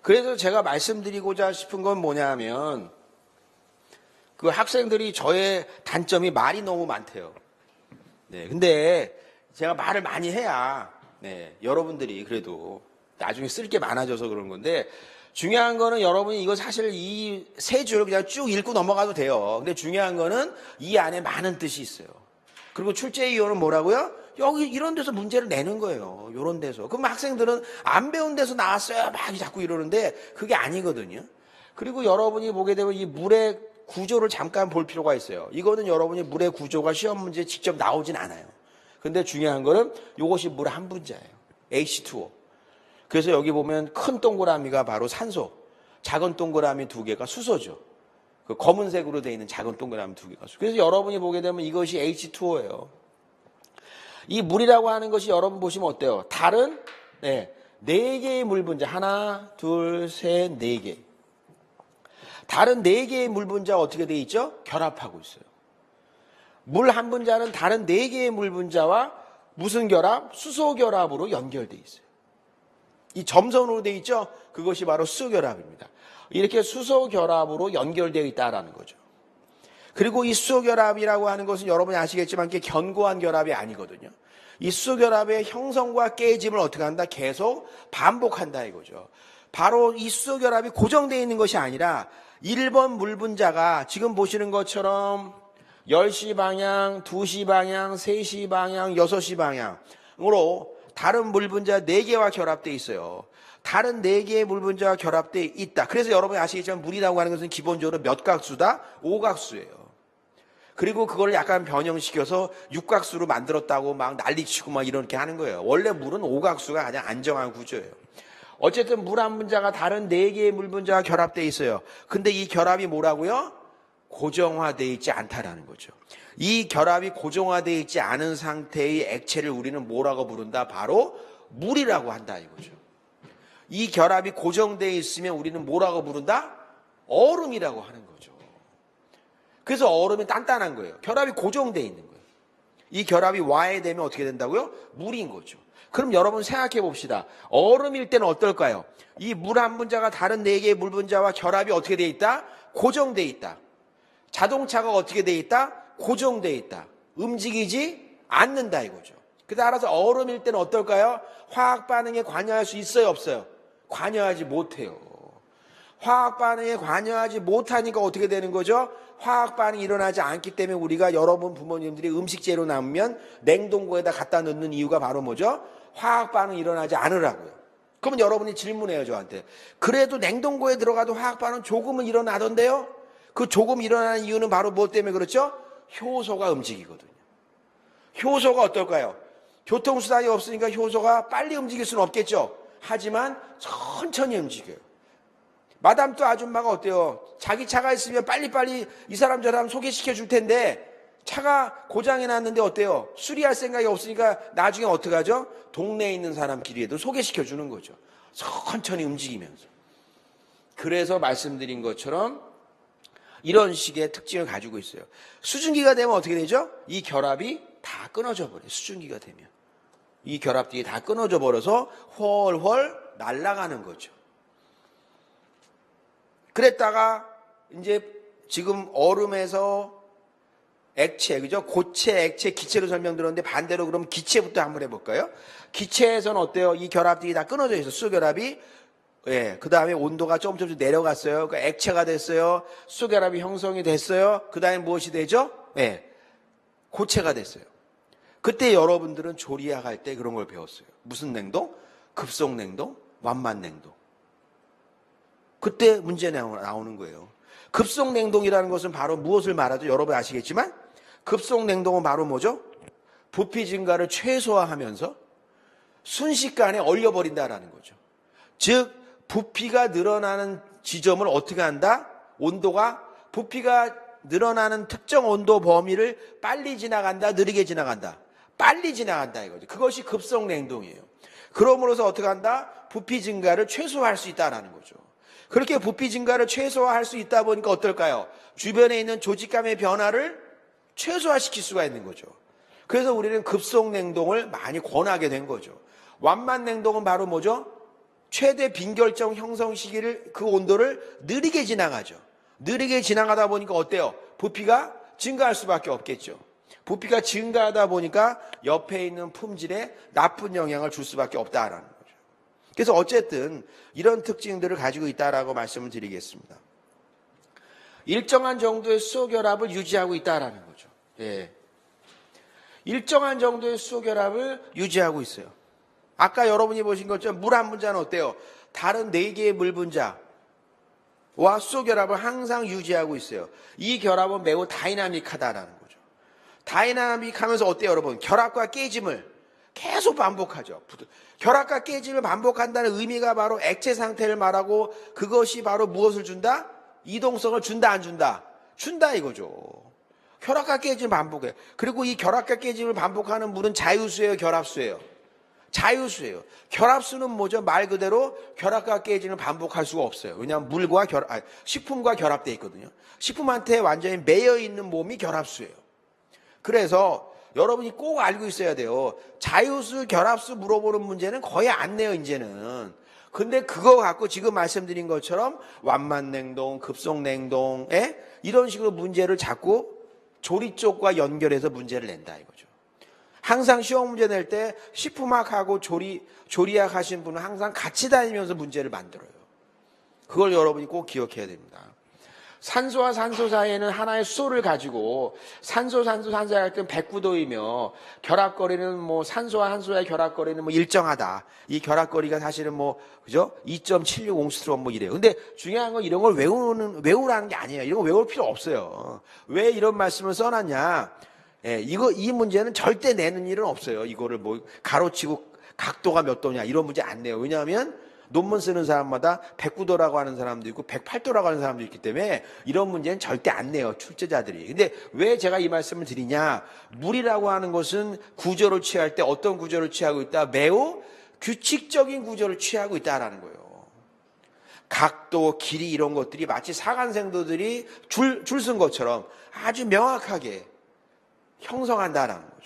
그래서 제가 말씀드리고자 싶은 건 뭐냐면 그 학생들이 저의 단점이 말이 너무 많대요. 네, 근데 제가 말을 많이 해야 여러분들이 그래도 나중에 쓸 게 많아져서 그런 건데 중요한 거는 여러분이 이거 사실 이 세 줄 그냥 쭉 읽고 넘어가도 돼요. 근데 중요한 거는 이 안에 많은 뜻이 있어요. 그리고 출제 이유는 뭐라고요? 여기 이런 데서 문제를 내는 거예요. 이런 데서. 그럼 학생들은 안 배운 데서 나왔어요. 막 자꾸 이러는데 그게 아니거든요. 그리고 여러분이 보게 되면 이 물의 구조를 잠깐 볼 필요가 있어요. 이거는 여러분이 물의 구조가 시험 문제에 직접 나오진 않아요. 근데 중요한 거는 이것이 물 한 분자예요. H2O. 그래서 여기 보면 큰 동그라미가 바로 산소, 작은 동그라미 두 개가 수소죠. 그 검은색으로 되어 있는 작은 동그라미 두 개가 수소. 그래서 여러분이 보게 되면 이것이 H2O예요. 이 물이라고 하는 것이 여러분 보시면 어때요? 다른 네 개의 물 분자 하나, 둘, 셋, 네 개. 다른 네 개의 물 분자가 어떻게 되어 있죠? 결합하고 있어요. 물 한 분자는 다른 네 개의 물 분자와 무슨 결합? 수소 결합으로 연결되어 있어요. 이 점선으로 되어 있죠? 그것이 바로 수소 결합입니다. 이렇게 수소 결합으로 연결되어 있다라는 거죠. 그리고 이 수소 결합이라고 하는 것은 여러분이 아시겠지만 이게 견고한 결합이 아니거든요. 이 수소 결합의 형성과 깨짐을 어떻게 한다? 계속 반복한다 이거죠. 바로 이 수소 결합이 고정되어 있는 것이 아니라 1번 물 분자가 지금 보시는 것처럼 10시 방향, 2시 방향, 3시 방향, 6시 방향으로 다른 물 분자 4개와 결합되어 있어요. 다른 4개의 물 분자와 결합되어 있다. 그래서 여러분이 아시겠지만 물이라고 하는 것은 기본적으로 몇 각수다? 5각수예요. 그리고 그걸 약간 변형시켜서 6각수로 만들었다고 막 난리치고 막 이렇게 하는 거예요. 원래 물은 5각수가 가장 안정한 구조예요. 어쨌든 물 한 분자가 다른 4개의 물 분자와 결합되어 있어요. 근데 이 결합이 뭐라고요? 고정화되어 있지 않다라는 거죠. 이 결합이 고정화되어 있지 않은 상태의 액체를 우리는 뭐라고 부른다? 바로 물이라고 한다 이거죠. 이 결합이 고정되어 있으면 우리는 뭐라고 부른다? 얼음이라고 하는 거죠. 그래서 얼음이 단단한 거예요. 결합이 고정되어 있는 거예요. 이 결합이 와해되면 어떻게 된다고요? 물인 거죠. 그럼 여러분 생각해 봅시다. 얼음일 때는 어떨까요? 이 물 한 분자가 다른 4개의 물 분자와 결합이 어떻게 되어 있다? 고정되어 있다. 자동차가 어떻게 되어 있다? 고정되어 있다. 움직이지 않는다 이거죠. 따라서 얼음일 때는 어떨까요? 화학 반응에 관여할 수 있어요, 없어요? 관여하지 못해요. 화학 반응에 관여하지 못하니까 어떻게 되는 거죠? 화학 반응이 일어나지 않기 때문에 우리가 여러분 부모님들이 음식 재료 남으면 냉동고에다 갖다 넣는 이유가 바로 뭐죠? 화학 반응이 일어나지 않으라고요. 그러면 여러분이 질문해요, 저한테. 그래도 냉동고에 들어가도 화학 반응 조금은 일어나던데요? 그 조금 일어나는 이유는 바로 뭐 때문에 그렇죠? 효소가 움직이거든요. 효소가 어떨까요? 교통수단이 없으니까 효소가 빨리 움직일 수는 없겠죠. 하지만 천천히 움직여요. 마담 또 아줌마가 어때요? 자기 차가 있으면 빨리빨리 이 사람 저 사람 소개시켜 줄 텐데 차가 고장이 났는데 어때요? 수리할 생각이 없으니까 나중에 어떻게 하죠? 동네에 있는 사람끼리에도 소개시켜 주는 거죠. 천천히 움직이면서. 그래서 말씀드린 것처럼 이런 식의 특징을 가지고 있어요. 수증기가 되면 어떻게 되죠? 이 결합이 다 끊어져 버려요. 수증기가 되면. 이 결합들이 다 끊어져 버려서 훨훨 날아가는 거죠. 그랬다가 이제 지금 얼음에서 액체, 그죠? 고체, 액체, 기체로 설명드렸는데 반대로 그럼 기체부터 한번 해볼까요? 기체에서는 어때요? 이 결합들이 다 끊어져 있어요. 수결합이. 예, 그 다음에 온도가 조금씩 내려갔어요. 그러니까 액체가 됐어요. 수결합이 형성이 됐어요. 그 다음에 무엇이 되죠? 예, 고체가 됐어요. 그때 여러분들은 조리학 할 때 그런 걸 배웠어요. 무슨 냉동? 급속냉동, 완만냉동. 그때 문제 나오는 거예요. 급속냉동이라는 것은 바로 무엇을 말하죠? 여러분 아시겠지만 급속 냉동은 바로 뭐죠? 부피 증가를 최소화하면서 순식간에 얼려버린다라는 거죠. 즉 부피가 늘어나는 지점을 어떻게 한다? 부피가 늘어나는 특정 온도 범위를 빨리 지나간다, 느리게 지나간다. 빨리 지나간다 이거죠. 그것이 급속 냉동이에요. 그러므로서 어떻게 한다? 부피 증가를 최소화할 수 있다라는 거죠. 그렇게 부피 증가를 최소화할 수 있다 보니까 어떨까요? 주변에 있는 조직감의 변화를 최소화시킬 수가 있는 거죠. 그래서 우리는 급속 냉동을 많이 권하게 된 거죠. 완만 냉동은 바로 뭐죠? 최대 빈결정 형성 시기를, 그 온도를 느리게 지나가죠. 느리게 지나가다 보니까 어때요? 부피가 증가할 수밖에 없겠죠. 부피가 증가하다 보니까 옆에 있는 품질에 나쁜 영향을 줄 수밖에 없다라는 거죠. 그래서 어쨌든 이런 특징들을 가지고 있다라고 말씀을 드리겠습니다. 일정한 정도의 수소 결합을 유지하고 있다라는 거죠. 예. 일정한 정도의 수소 결합을 유지하고 있어요. 아까 여러분이 보신 것처럼 물 한 분자는 어때요? 다른 4개의 물 분자와 수소 결합을 항상 유지하고 있어요. 이 결합은 매우 다이나믹하다라는 거죠. 다이나믹하면서 어때요, 여러분? 결합과 깨짐을 계속 반복하죠. 결합과 깨짐을 반복한다는 의미가 바로 액체 상태를 말하고, 그것이 바로 무엇을 준다? 이동성을 준다, 안 준다? 준다 이거죠. 결합과 깨짐을 반복해. 그리고 이 결합과 깨짐을 반복하는 물은 자유수예요, 결합수예요? 자유수예요. 결합수는 뭐죠? 말 그대로 결합과 깨짐을 반복할 수가 없어요. 왜냐하면 식품과 결합되어 있거든요. 식품한테 완전히 매여 있는 몸이 결합수예요. 그래서 여러분이 꼭 알고 있어야 돼요. 자유수, 결합수 물어보는 문제는 거의 안 내요, 이제는. 근데 그거 갖고 지금 말씀드린 것처럼 완만냉동, 급속냉동에 이런 식으로 문제를 자꾸 조리 쪽과 연결해서 문제를 낸다 이거죠. 항상 시험 문제 낼 때 식품학하고 조리학 하신 분은 항상 같이 다니면서 문제를 만들어요. 그걸 여러분이 꼭 기억해야 됩니다. 산소와 산소 사이에는 하나의 수소를 가지고 산소 사이에 할 때는 109도이며 결합거리는 산소와 산소의 결합거리는 일정하다. 이 결합거리가 사실은 그죠? 2.76 옹스트롬 이래요. 근데 중요한 건 이런 걸 외우라는 게 아니에요. 이런 거 외울 필요 없어요. 왜 이런 말씀을 써놨냐? 예, 이 문제는 절대 내는 일은 없어요. 이거를 가로치고 각도가 몇 도냐 이런 문제 안 내요. 왜냐하면 논문 쓰는 사람마다 109도라고 하는 사람도 있고 108도라고 하는 사람도 있기 때문에 이런 문제는 절대 안 내요, 출제자들이. 근데 왜 제가 이 말씀을 드리냐? 물이라고 하는 것은 구조를 취할 때 어떤 구조를 취하고 있다? 매우 규칙적인 구조를 취하고 있다라는 거예요. 각도, 길이 이런 것들이 마치 사간생도들이 줄 쓴 것처럼 아주 명확하게 형성한다라는 거죠.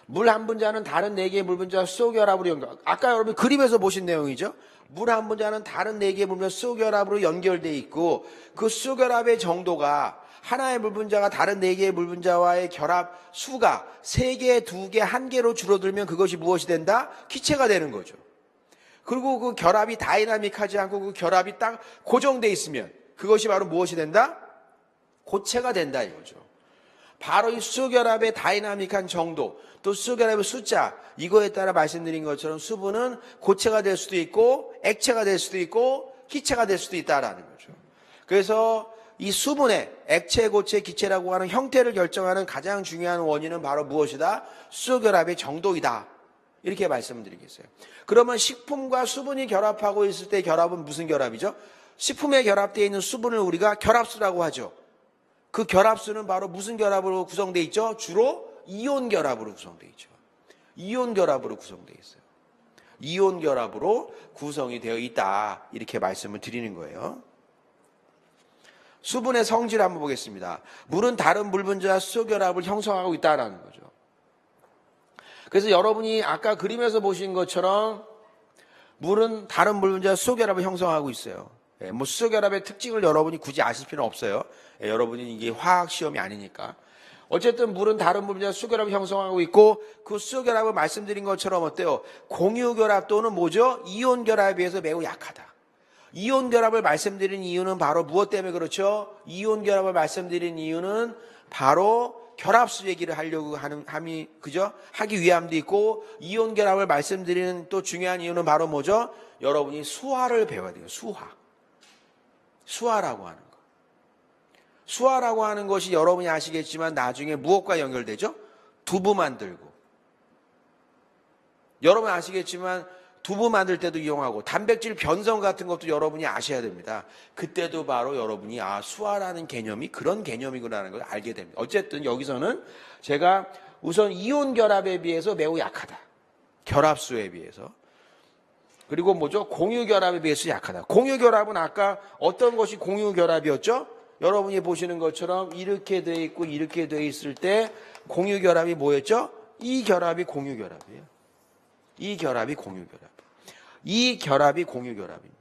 물 한 분자는 다른 4개의 물 분자와 수소 결합으로 연결. 아까 여러분 그림에서 보신 내용이죠. 물 한 분자는 다른 4개의 물 분자 수소 결합으로 연결되어 있고, 그 수소 결합의 정도가 하나의 물 분자가 다른 4개의 물 분자와의 결합 수가 3개, 2개, 1개로 줄어들면 그것이 무엇이 된다? 기체가 되는 거죠. 그리고 그 결합이 다이나믹하지 않고 그 결합이 딱 고정되어 있으면 그것이 바로 무엇이 된다? 고체가 된다 이거죠. 바로 이 수소결합의 다이나믹한 정도, 또 수소결합의 숫자, 이거에 따라 말씀드린 것처럼 수분은 고체가 될 수도 있고 액체가 될 수도 있고 기체가 될 수도 있다라는 거죠. 그래서 이 수분의 액체, 고체, 기체라고 하는 형태를 결정하는 가장 중요한 원인은 바로 무엇이다? 수소결합의 정도이다. 이렇게 말씀드리겠어요. 그러면 식품과 수분이 결합하고 있을 때 결합은 무슨 결합이죠? 식품에 결합되어 있는 수분을 우리가 결합수라고 하죠. 그 결합수는 바로 무슨 결합으로 구성되어 있죠? 주로 이온 결합으로 구성되어 있죠. 이온 결합으로 구성되어 있어요. 이온 결합으로 구성이 되어 있다. 이렇게 말씀을 드리는 거예요. 수분의 성질 한번 보겠습니다. 물은 다른 물 분자와 수소 결합을 형성하고 있다는 거죠. 그래서 여러분이 아까 그림에서 보신 것처럼 물은 다른 물 분자와 수소 결합을 형성하고 있어요. 수소 결합의 특징을 여러분이 굳이 아실 필요는 없어요. 여러분이 이게 화학 시험이 아니니까. 어쨌든 물은 다른 물 분자와 수소 결합을 형성하고 있고, 그 수소 결합을 말씀드린 것처럼 어때요? 공유 결합 또는 뭐죠? 이온 결합에 비해서 매우 약하다. 이온 결합을 말씀드린 이유는 바로 무엇 때문에 그렇죠? 이온 결합을 말씀드린 이유는 바로 결합수 얘기를 하려고 하기 위함도 있고, 이온 결합을 말씀드리는 또 중요한 이유는 바로 뭐죠? 여러분이 수화를 배워야 돼요. 수화라고 하는 거. 수화라고 하는 것이 여러분이 아시겠지만 나중에 무엇과 연결되죠? 두부 만들고. 여러분 아시겠지만 두부 만들 때도 이용하고 단백질 변성 같은 것도 여러분이 아셔야 됩니다. 그때도 바로 여러분이 수화라는 개념이 그런 개념이구나라는 걸 알게 됩니다. 어쨌든 여기서는 제가 우선 이온 결합에 비해서 매우 약하다. 결합수에 비해서. 그리고 뭐죠? 공유 결합에 비해서 약하다. 공유 결합은 아까 어떤 것이 공유 결합이었죠? 여러분이 보시는 것처럼 이렇게 돼 있고 이렇게 돼 있을 때 공유 결합이 뭐였죠? 이 결합이 공유 결합이에요. 이 결합이 공유 결합. 이 결합이 공유 결합입니다.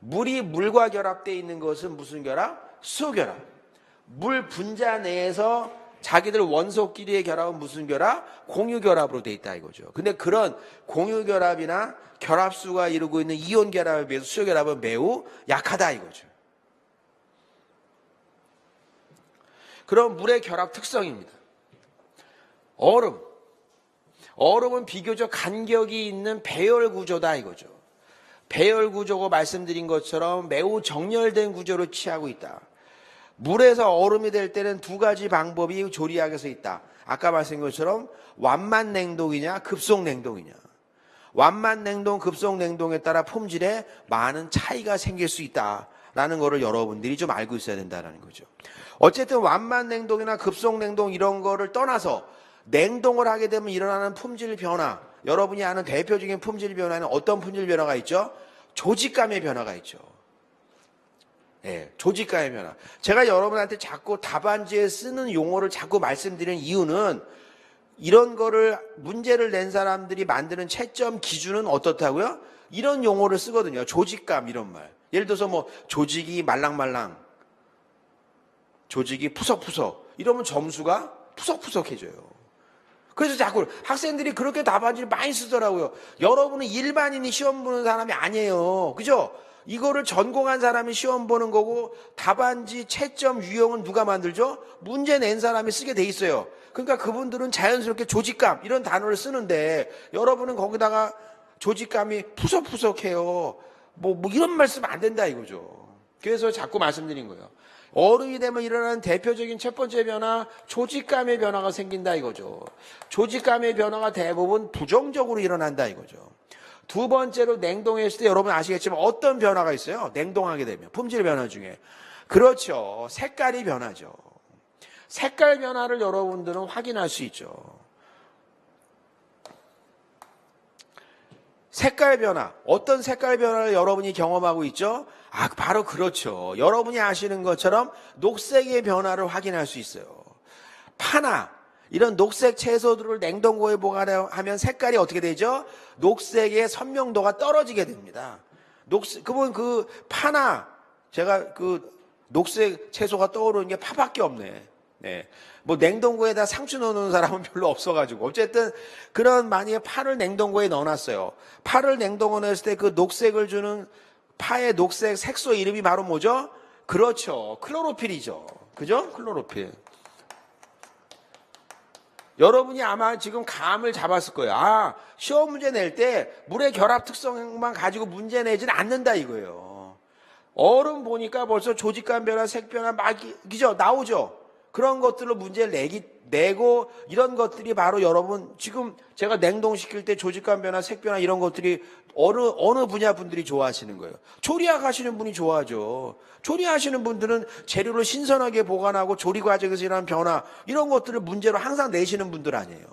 물이 물과 결합되어 있는 것은 무슨 결합? 수결합. 물 분자 내에서 자기들 원소끼리의 결합은 무슨 결합? 공유 결합으로 되어 있다 이거죠. 근데 그런 공유 결합이나 결합수가 이루고 있는 이온 결합에 비해서 수소 결합은 매우 약하다 이거죠. 그럼 물의 결합 특성입니다. 얼음은 비교적 간격이 있는 배열 구조다 이거죠. 배열 구조고 말씀드린 것처럼 매우 정렬된 구조를 취하고 있다. 물에서 얼음이 될 때는 두 가지 방법이 조리학에서 있다. 아까 말씀드린 것처럼 완만 냉동이냐 급속 냉동이냐. 완만 냉동, 급속 냉동에 따라 품질에 많은 차이가 생길 수 있다라는 거를 여러분들이 좀 알고 있어야 된다는 거죠. 어쨌든 완만 냉동이나 급속 냉동 이런 거를 떠나서 냉동을 하게 되면 일어나는 품질 변화, 여러분이 아는 대표적인 품질 변화는 어떤 품질 변화가 있죠? 조직감의 변화가 있죠. 예, 조직감의 변화. 제가 여러분한테 자꾸 답안지에 쓰는 용어를 자꾸 말씀드리는 이유는 이런 거를 문제를 낸 사람들이 만드는 채점 기준은 어떻다고요? 이런 용어를 쓰거든요. 조직감 이런 말. 예를 들어서 뭐 조직이 말랑말랑, 조직이 푸석푸석 이러면 점수가 푸석푸석해져요. 그래서 자꾸 학생들이 그렇게 답안지를 많이 쓰더라고요. 여러분은 일반인이 시험 보는 사람이 아니에요. 그죠? 이거를 전공한 사람이 시험 보는 거고 답안지 채점 유형은 누가 만들죠? 문제 낸 사람이 쓰게 돼 있어요. 그러니까 그분들은 자연스럽게 조직감 이런 단어를 쓰는데 여러분은 거기다가 조직감이 푸석푸석해요. 뭐 이런 말 쓰면 안 된다 이거죠. 그래서 자꾸 말씀드린 거예요. 얼음이 되면 일어나는 대표적인 첫 번째 변화, 조직감의 변화가 생긴다 이거죠. 조직감의 변화가 대부분 부정적으로 일어난다 이거죠. 두 번째로 냉동했을 때 여러분 아시겠지만 어떤 변화가 있어요? 냉동하게 되면 품질 변화 중에. 그렇죠. 색깔이 변하죠. 색깔 변화를 여러분들은 확인할 수 있죠. 색깔 변화. 어떤 색깔 변화를 여러분이 경험하고 있죠? 바로 그렇죠. 여러분이 아시는 것처럼 녹색의 변화를 확인할 수 있어요. 파나 이런 녹색 채소들을 냉동고에 보관하면 색깔이 어떻게 되죠? 녹색의 선명도가 떨어지게 됩니다. 그분 그 파나 제가 그 녹색 채소가 떠오르는 게 파밖에 없네. 네. 뭐 냉동고에다 상추 넣는 사람은 별로 없어가지고 어쨌든 그런 만약에 파를 냉동고에 넣어놨어요. 파를 냉동고에 넣었을 때 그 녹색을 주는 파의 녹색 색소 이름이 바로 뭐죠? 그렇죠. 클로로필이죠. 그죠? 클로로필. 여러분이 아마 지금 감을 잡았을 거예요. 시험 문제 낼 때 물의 결합 특성만 가지고 문제 내지는 않는다 이거예요. 얼음 보니까 벌써 조직감 변화, 색 변화 막 그죠? 나오죠? 그런 것들로 문제를 내고 이런 것들이 바로 여러분 지금 제가 냉동시킬 때 조직감 변화, 색 변화 이런 것들이 어느 분야 분들이 좋아하시는 거예요. 조리학 하시는 분이 좋아하죠. 조리하시는 분들은 재료를 신선하게 보관하고 조리 과정에서 일어나는 변화 이런 것들을 문제로 항상 내시는 분들 아니에요.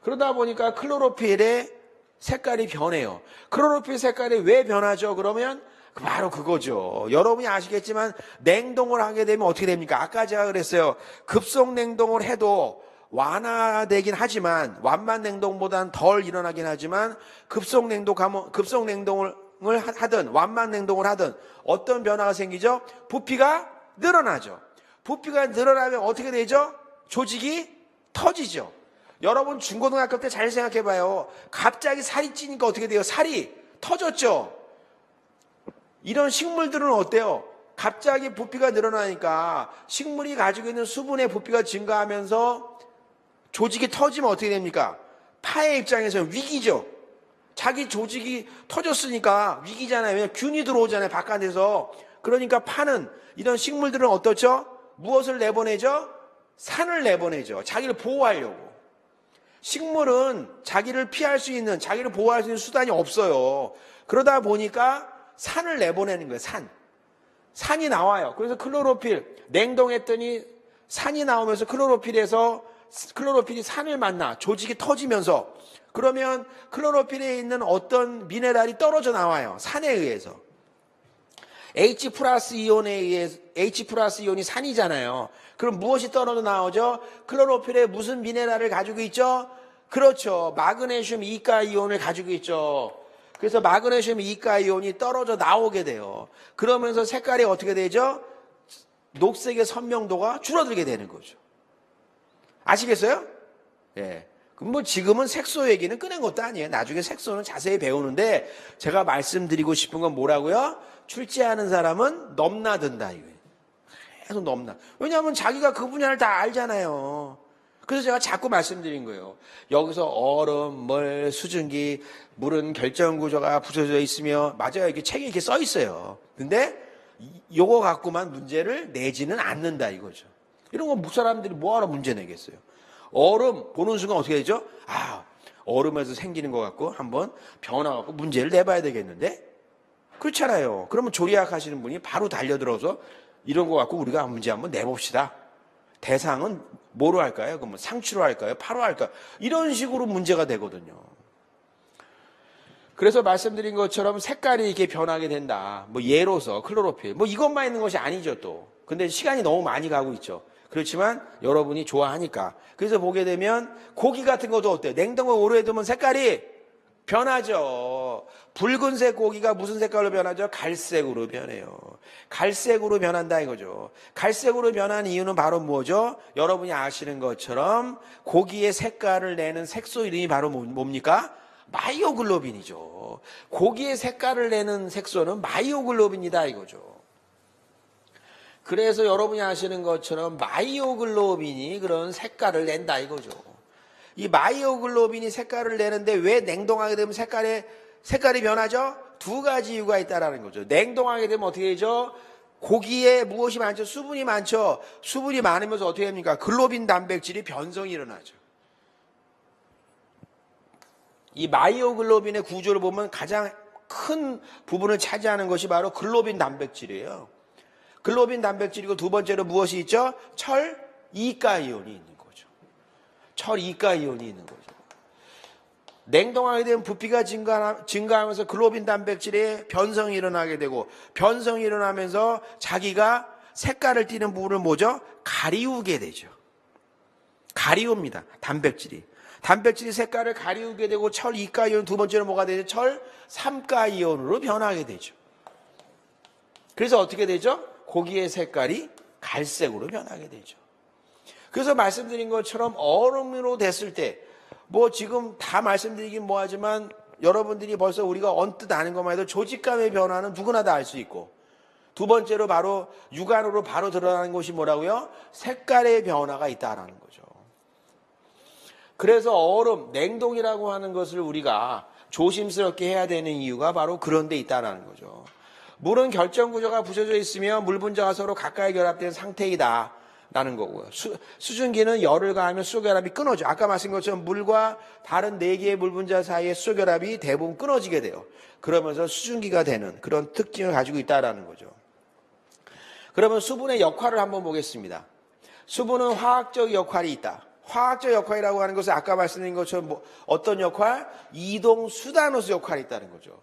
그러다 보니까 클로로필의 색깔이 변해요. 클로로필 색깔이 왜 변하죠? 그러면 바로 그거죠. 여러분이 아시겠지만 냉동을 하게 되면 어떻게 됩니까? 아까 제가 그랬어요. 급속 냉동을 해도 완화되긴 하지만 완만 냉동보다는 덜 일어나긴 하지만 급속 냉동을 하든 완만 냉동을 하든 어떤 변화가 생기죠? 부피가 늘어나죠. 부피가 늘어나면 어떻게 되죠? 조직이 터지죠. 여러분 중고등학교 때 잘 생각해봐요. 갑자기 살이 찌니까 어떻게 돼요? 살이 터졌죠. 이런 식물들은 어때요? 갑자기 부피가 늘어나니까 식물이 가지고 있는 수분의 부피가 증가하면서 조직이 터지면 어떻게 됩니까? 파의 입장에서는 위기죠. 자기 조직이 터졌으니까 위기잖아요. 왜냐면 균이 들어오잖아요. 바깥에서. 그러니까 파는 이런 식물들은 어떻죠? 무엇을 내보내죠? 산을 내보내죠. 자기를 보호하려고. 식물은 자기를 피할 수 있는, 자기를 보호할 수 있는 수단이 없어요. 그러다 보니까 산을 내보내는 거예요. 산이 나와요. 그래서 클로로필, 냉동했더니 산이 나오면서 클로로필이 산을 만나 조직이 터지면서, 그러면 클로로필에 있는 어떤 미네랄이 떨어져 나와요. 산에 의해서. H 플러스 이온이 산이잖아요. 그럼 무엇이 떨어져 나오죠? 클로로필에 무슨 미네랄을 가지고 있죠? 그렇죠. 마그네슘 이가 이온을 가지고 있죠. 그래서 마그네슘 이가 이온이 떨어져 나오게 돼요. 그러면서 색깔이 어떻게 되죠? 녹색의 선명도가 줄어들게 되는 거죠. 아시겠어요? 예. 그럼 뭐 지금은 색소 얘기는 꺼낸 것도 아니에요. 나중에 색소는 자세히 배우는데 제가 말씀드리고 싶은 건 뭐라고요? 출제하는 사람은 넘나든다 이거예요. 계속 넘나. 왜냐하면 자기가 그 분야를 다 알잖아요. 그래서 제가 자꾸 말씀드린 거예요. 여기서 얼음, 물, 수증기, 물은 결정 구조가 붙여져 있으며, 맞아요. 이렇게 책에 이렇게 써 있어요. 근데 요거 갖고만 문제를 내지는 않는다 이거죠. 이런 거 사람들이 뭐하러 문제 내겠어요. 얼음 보는 순간 어떻게 되죠? 얼음에서 생기는 것 같고 한번 변화 갖고 문제를 내봐야 되겠는데? 그렇잖아요. 그러면 조리학 하시는 분이 바로 달려들어서 이런 거 갖고 우리가 문제 한번 내봅시다. 대상은 뭐로 할까요? 그럼 상추로 할까요? 파로 할까요? 이런 식으로 문제가 되거든요. 그래서 말씀드린 것처럼 색깔이 이렇게 변하게 된다. 뭐 예로서 클로로필. 뭐 이것만 있는 것이 아니죠 또. 근데 시간이 너무 많이 가고 있죠. 그렇지만 여러분이 좋아하니까. 그래서 보게 되면 고기 같은 것도 어때요? 냉동을 오래 두면 색깔이 변하죠. 붉은색 고기가 무슨 색깔로 변하죠? 갈색으로 변해요. 갈색으로 변한다 이거죠. 갈색으로 변한 이유는 바로 뭐죠? 여러분이 아시는 것처럼 고기의 색깔을 내는 색소 이름이 바로 뭡니까? 마이오글로빈이죠. 고기의 색깔을 내는 색소는 마이오글로빈이다 이거죠. 그래서 여러분이 아시는 것처럼 마이오글로빈이 그런 색깔을 낸다 이거죠. 이 마이오글로빈이 색깔을 내는데 왜 냉동하게 되면 색깔이 변하죠? 두 가지 이유가 있다라는 거죠. 냉동하게 되면 어떻게 되죠? 고기에 무엇이 많죠? 수분이 많죠. 수분이 많으면서 어떻게 됩니까? 글로빈 단백질이 변성이 일어나죠. 이 마이오글로빈의 구조를 보면 가장 큰 부분을 차지하는 것이 바로 글로빈 단백질이에요. 글로빈 단백질이고 두 번째로 무엇이 있죠? 철 이가 이온이 있는 거죠. 철 이가 이온이 있는 거죠. 냉동하게 되면 부피가 증가하면서 글로빈 단백질의 변성이 일어나게 되고, 변성이 일어나면서 자기가 색깔을 띠는 부분을 뭐죠? 가리우게 되죠. 가리웁니다. 단백질이 색깔을 가리우게 되고, 철 이가 이온 두 번째로 뭐가 되죠? 철 3가 이온으로 변하게 되죠. 그래서 어떻게 되죠? 고기의 색깔이 갈색으로 변하게 되죠. 그래서 말씀드린 것처럼 얼음으로 됐을 때, 뭐 지금 다 말씀드리긴 뭐하지만 여러분들이 벌써 우리가 언뜻 아는 것만 해도 조직감의 변화는 누구나 다 알 수 있고, 두 번째로 바로 육안으로 바로 드러나는 것이 뭐라고요? 색깔의 변화가 있다라는 거죠. 그래서 얼음, 냉동이라고 하는 것을 우리가 조심스럽게 해야 되는 이유가 바로 그런 데 있다라는 거죠. 물은 결정 구조가 붙여져 있으며 물 분자가 서로 가까이 결합된 상태이다 라는 거고요. 수증기는 열을 가하면 수소 결합이 끊어져. 아까 말씀드린 것처럼 물과 다른 4개의 물 분자 사이의 수소 결합이 대부분 끊어지게 돼요. 그러면서 수증기가 되는 그런 특징을 가지고 있다라는 거죠. 그러면 수분의 역할을 한번 보겠습니다. 수분은 화학적 역할이 있다. 화학적 역할이라고 하는 것은 아까 말씀드린 것처럼 어떤 역할? 이동수단으로서 역할이 있다는 거죠.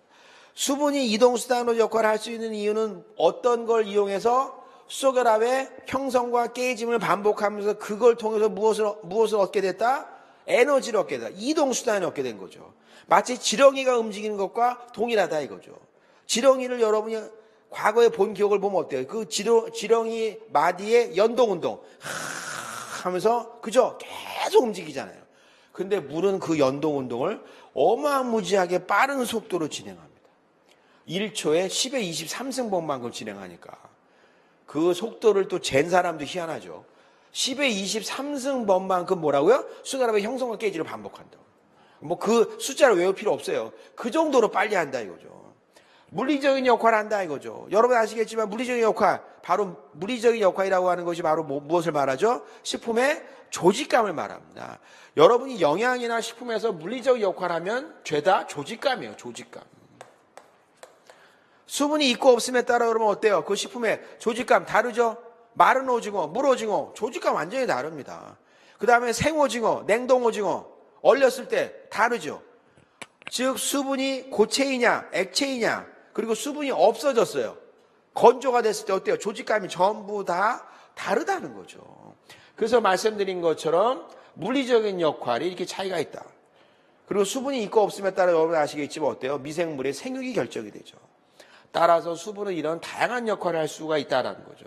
수분이 이동수단으로 역할을 할 수 있는 이유는 어떤 걸 이용해서 수소결합의 형성과 깨짐을 반복하면서 그걸 통해서 무엇을 얻게 됐다? 에너지를 얻게 됐다. 이동수단을 얻게 된 거죠. 마치 지렁이가 움직이는 것과 동일하다 이거죠. 지렁이를 여러분이 과거에 본 기억을 보면 어때요? 그 지렁이 마디의 연동운동 하면서 그죠? 계속 움직이잖아요. 근데 물은 그 연동운동을 어마무지하게 빠른 속도로 진행합니다. 1초에 10의 23승번만큼 진행하니까 그 속도를 또 잰 사람도 희한하죠. 10의 23승번만큼 뭐라고요? 수소결합의 형성과 깨지를 반복한다고. 뭐 그 숫자를 외울 필요 없어요. 그 정도로 빨리 한다 이거죠. 물리적인 역할을 한다 이거죠. 여러분 아시겠지만 물리적인 역할, 바로 물리적인 역할이라고 하는 것이 바로 무엇을 말하죠? 식품의 조직감을 말합니다. 여러분이 영양이나 식품에서 물리적 역할을 하면 죄다 조직감이에요. 조직감. 수분이 있고 없음에 따라 그러면 어때요? 그 식품의 조직감 다르죠? 마른 오징어, 물 오징어, 조직감 완전히 다릅니다. 그 다음에 생오징어, 냉동오징어, 얼렸을 때 다르죠? 즉 수분이 고체이냐 액체이냐, 그리고 수분이 없어졌어요. 건조가 됐을 때 어때요? 조직감이 전부 다 다르다는 거죠. 그래서 말씀드린 것처럼 물리적인 역할이 이렇게 차이가 있다. 그리고 수분이 있고 없음에 따라 여러분 아시겠지만 어때요? 미생물의 생육이 결정이 되죠. 따라서 수분은 이런 다양한 역할을 할 수가 있다는 거죠.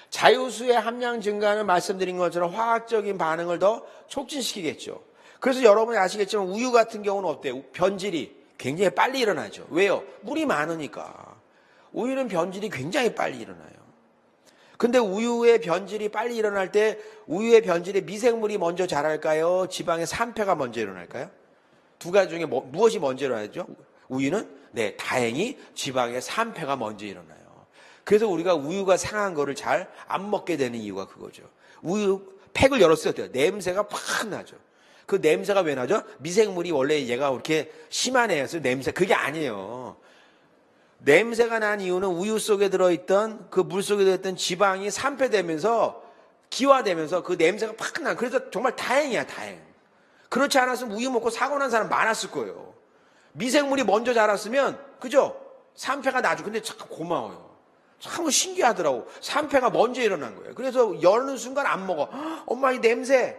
자유수의 함량 증가는 말씀드린 것처럼 화학적인 반응을 더 촉진시키겠죠. 그래서 여러분이 아시겠지만 우유 같은 경우는 어때요? 변질이 굉장히 빨리 일어나죠. 왜요? 물이 많으니까. 우유는 변질이 굉장히 빨리 일어나요. 근데 우유의 변질이 빨리 일어날 때 우유의 변질에 미생물이 먼저 자랄까요? 지방의 산패가 먼저 일어날까요? 두 가지 중에 무엇이 먼저 일어나죠? 우유는 네, 다행히 지방의 산패가 먼저 일어나요. 그래서 우리가 우유가 상한 거를 잘 안 먹게 되는 이유가 그거죠. 우유 팩을 열었을 때 냄새가 팍 나죠. 그 냄새가 왜 나죠? 미생물이 원래 얘가 그렇게 심한 애였어요. 냄새. 그게 아니에요. 냄새가 난 이유는 우유 속에 들어있던 그 물 속에 들어있던 지방이 산패되면서 기화되면서 그 냄새가 팍 나. 그래서 정말 다행이야, 다행. 그렇지 않았으면 우유 먹고 사고 난 사람 많았을 거예요. 미생물이 먼저 자랐으면, 그죠? 산패가 나죠. 근데 참 고마워요. 참 신기하더라고. 산패가 먼저 일어난 거예요. 그래서 여는 순간 안 먹어. 헉, 엄마 이 냄새.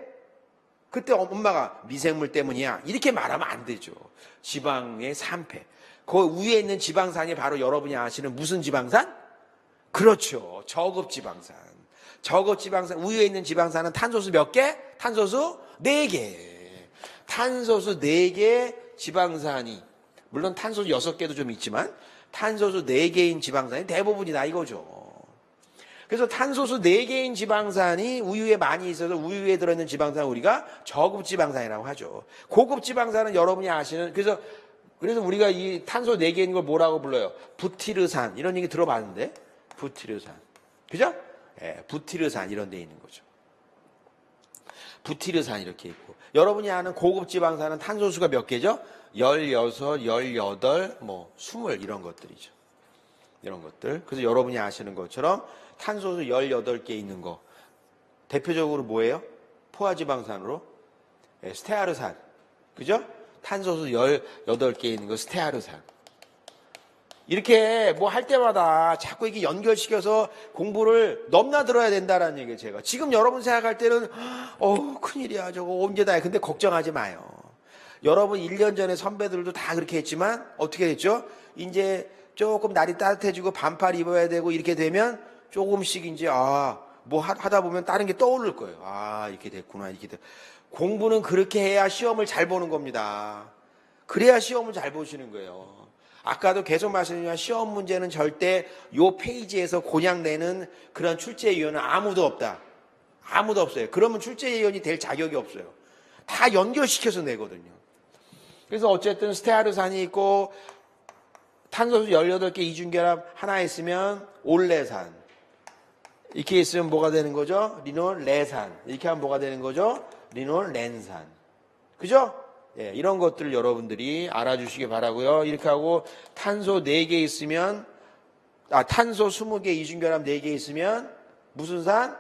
그때 엄마가 미생물 때문이야. 이렇게 말하면 안 되죠. 지방의 산패. 그 위에 있는 지방산이 바로 여러분이 아시는 무슨 지방산? 그렇죠. 저급지방산. 저급지방산. 위에 있는 지방산은 탄소수 몇 개? 탄소수 4개. 탄소수 4개 지방산이, 물론 탄소수 6개도 좀 있지만 탄소수 4개인 지방산이 대부분이다 이거죠. 그래서 탄소수 4개인 지방산이 우유에 많이 있어서 우유에 들어있는 지방산을 우리가 저급지방산이라고 하죠. 고급지방산은 여러분이 아시는, 그래서 우리가 이 탄소 4개인 걸 뭐라고 불러요? 부티르산. 이런 얘기 들어봤는데? 부티르산. 그죠? 예, 부티르산 이런 데 있는 거죠. 부티르산 이렇게 있고. 여러분이 아는 고급지방산은 탄소수가 몇 개죠? 16, 18, 20 이런 것들이죠. 이런 것들. 그래서 여러분이 아시는 것처럼 탄소수 18개 있는 거. 대표적으로 뭐예요? 포화지방산으로? 예, 스테아르산. 그죠? 탄소수 18개 있는 거 스테아르산. 이렇게 뭐 할 때마다 자꾸 이렇게 연결시켜서 공부를 넘나들어야 된다는 얘기예요, 제가. 지금 여러분 생각할 때는, 큰일이야, 저거 언제 다 해. 근데 걱정하지 마요. 여러분 1년 전에 선배들도 다 그렇게 했지만, 어떻게 됐죠? 이제 조금 날이 따뜻해지고 반팔 입어야 되고 이렇게 되면 조금씩 이제, 뭐 하다 보면 다른 게 떠오를 거예요. 이렇게 됐구나, 이렇게 됐. 공부는 그렇게 해야 시험을 잘 보는 겁니다. 그래야 시험을 잘 보시는 거예요. 아까도 계속 말씀드리지만 시험 문제는 절대 요 페이지에서 그냥 내는 그런 출제위원은 아무도 없다. 아무도 없어요. 그러면 출제위원이 될 자격이 없어요. 다 연결시켜서 내거든요. 그래서 어쨌든 스테아르산이 있고 탄소수 18개 이중결합 하나 있으면 올레산. 이렇게 있으면 뭐가 되는 거죠? 리놀레산. 이렇게 하면 뭐가 되는 거죠? 리놀렌산. 그죠? 예, 이런 것들을 여러분들이 알아주시기 바라고요. 이렇게 하고 탄소 4개 있으면, 탄소 20개 이중결합 4개 있으면 무슨 산?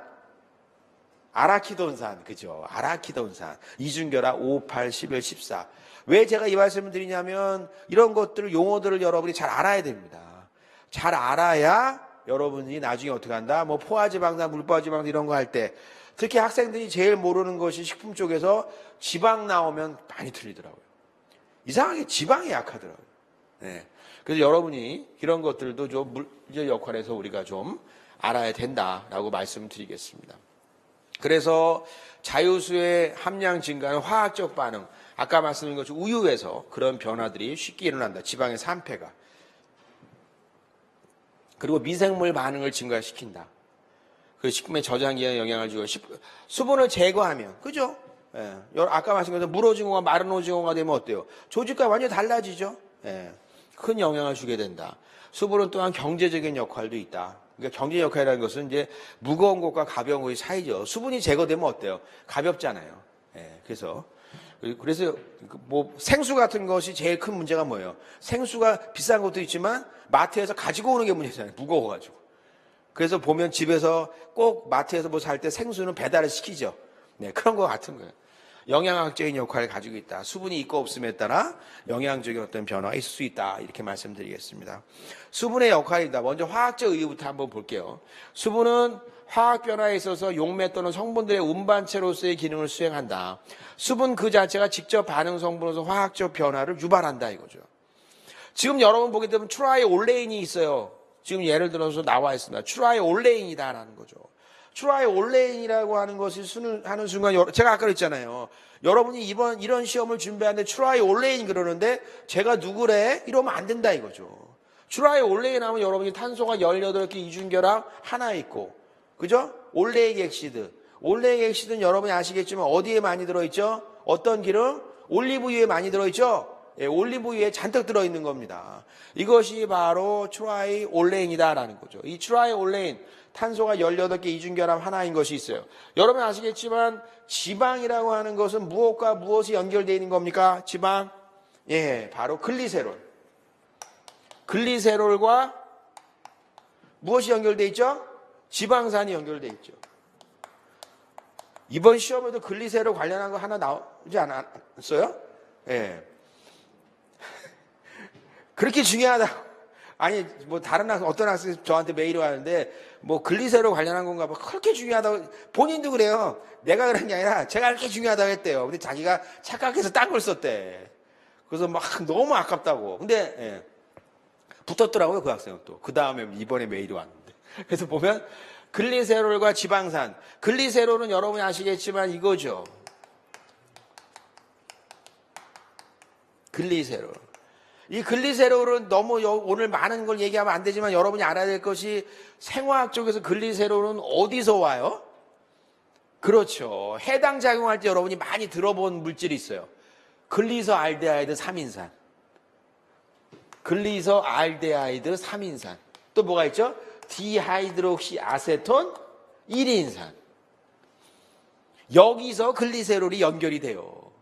아라키돈산. 그죠? 아라키돈산. 이중결합 5, 8, 11, 14. 왜 제가 이 말씀을 드리냐면 이런 것들을, 용어들을 여러분이 잘 알아야 됩니다. 잘 알아야 여러분이 나중에 어떻게 한다? 뭐 포화지방산, 물포화지방산 이런 거 할 때, 특히 학생들이 제일 모르는 것이 식품 쪽에서 지방 나오면 많이 틀리더라고요. 이상하게 지방이 약하더라고요. 네. 그래서 여러분이 이런 것들도 좀 물리적 역할에서 우리가 좀 알아야 된다라고 말씀드리겠습니다. 그래서 자유수의 함량 증가는 화학적 반응, 아까 말씀드린 것처럼 우유에서 그런 변화들이 쉽게 일어난다. 지방의 산패가. 그리고 미생물 반응을 증가시킨다. 그 식품에 저장기에 영향을 주고 수분을 제거하면, 그죠? 예. 아까 말씀드린 것처럼 물 오징어가 마른 오징어가 되면 어때요? 조직과 완전히 달라지죠. 예. 큰 영향을 주게 된다. 수분은 또한 경제적인 역할도 있다. 그러니까 경제 역할이라는 것은 이제 무거운 것과 가벼운 것의 차이죠. 수분이 제거되면 어때요? 가볍잖아요. 예, 그래서 뭐 생수 같은 것이 제일 큰 문제가 뭐예요? 생수가 비싼 것도 있지만 마트에서 가지고 오는 게 문제잖아요. 무거워가지고. 그래서 보면 집에서 꼭 마트에서 뭐 살 때 생수는 배달을 시키죠. 네, 그런 거 같은 거예요. 영양학적인 역할을 가지고 있다. 수분이 있고 없음에 따라 영양적인 어떤 변화가 있을 수 있다. 이렇게 말씀드리겠습니다. 수분의 역할이다. 먼저 화학적 의의부터 한번 볼게요. 수분은 화학 변화에 있어서 용매 또는 성분들의 운반체로서의 기능을 수행한다. 수분 그 자체가 직접 반응 성분으로서 화학적 변화를 유발한다 이거죠. 지금 여러분 보게 되면 트라이올레인이 있어요. 지금 예를 들어서 나와 있습니다. 트라이올레인이다라는 거죠. 트라이올레인이라고 하는 것이 하는 순간 제가 아까 그랬잖아요. 여러분이 이런 시험을 준비하는데 트라이올레인 그러는데 제가 누구래? 이러면 안 된다 이거죠. 트라이올레인 하면 여러분이 탄소가 18개 이중결합 하나 있고 그죠? 올레익 액시드. 올레익 액시드는 여러분이 아시겠지만 어디에 많이 들어있죠? 어떤 기름? 올리브유에 많이 들어있죠? 예, 올리브유에 잔뜩 들어있는 겁니다. 이것이 바로 트라이올레인이다라는 거죠. 이 트라이올레인 탄소가 18개 이중결합 하나인 것이 있어요. 여러분 아시겠지만 지방이라고 하는 것은 무엇과 무엇이 연결되어 있는 겁니까? 지방? 예, 바로 글리세롤. 글리세롤과 무엇이 연결되어 있죠? 지방산이 연결되어 있죠. 이번 시험에도 글리세롤 관련한 거 하나 나오지 않았어요? 예. 그렇게 중요하다고. 아니, 뭐, 다른 학생, 어떤 학생이 저한테 메일이 왔는데, 뭐, 글리세롤 관련한 건가 봐. 그렇게 중요하다고. 본인도 그래요. 내가 그런 게 아니라, 제가 그렇게 중요하다고 했대요. 근데 자기가 착각해서 딴 걸 썼대. 그래서 막 너무 아깝다고. 근데, 예. 붙었더라고요, 그 학생은 또. 그 다음에 이번에 메일이 왔는데. 그래서 보면, 글리세롤과 지방산. 글리세롤은 여러분이 아시겠지만 이거죠. 글리세롤. 이 글리세롤은 너무 오늘 많은 걸 얘기하면 안 되지만 여러분이 알아야 될 것이 생화학 쪽에서 글리세롤은 어디서 와요? 그렇죠. 해당 작용할 때 여러분이 많이 들어본 물질이 있어요. 글리서알데하이드 3인산. 글리서알데하이드 3인산. 또 뭐가 있죠? 디하이드록시 아세톤 1인산. 여기서 글리세롤이 연결이 돼요.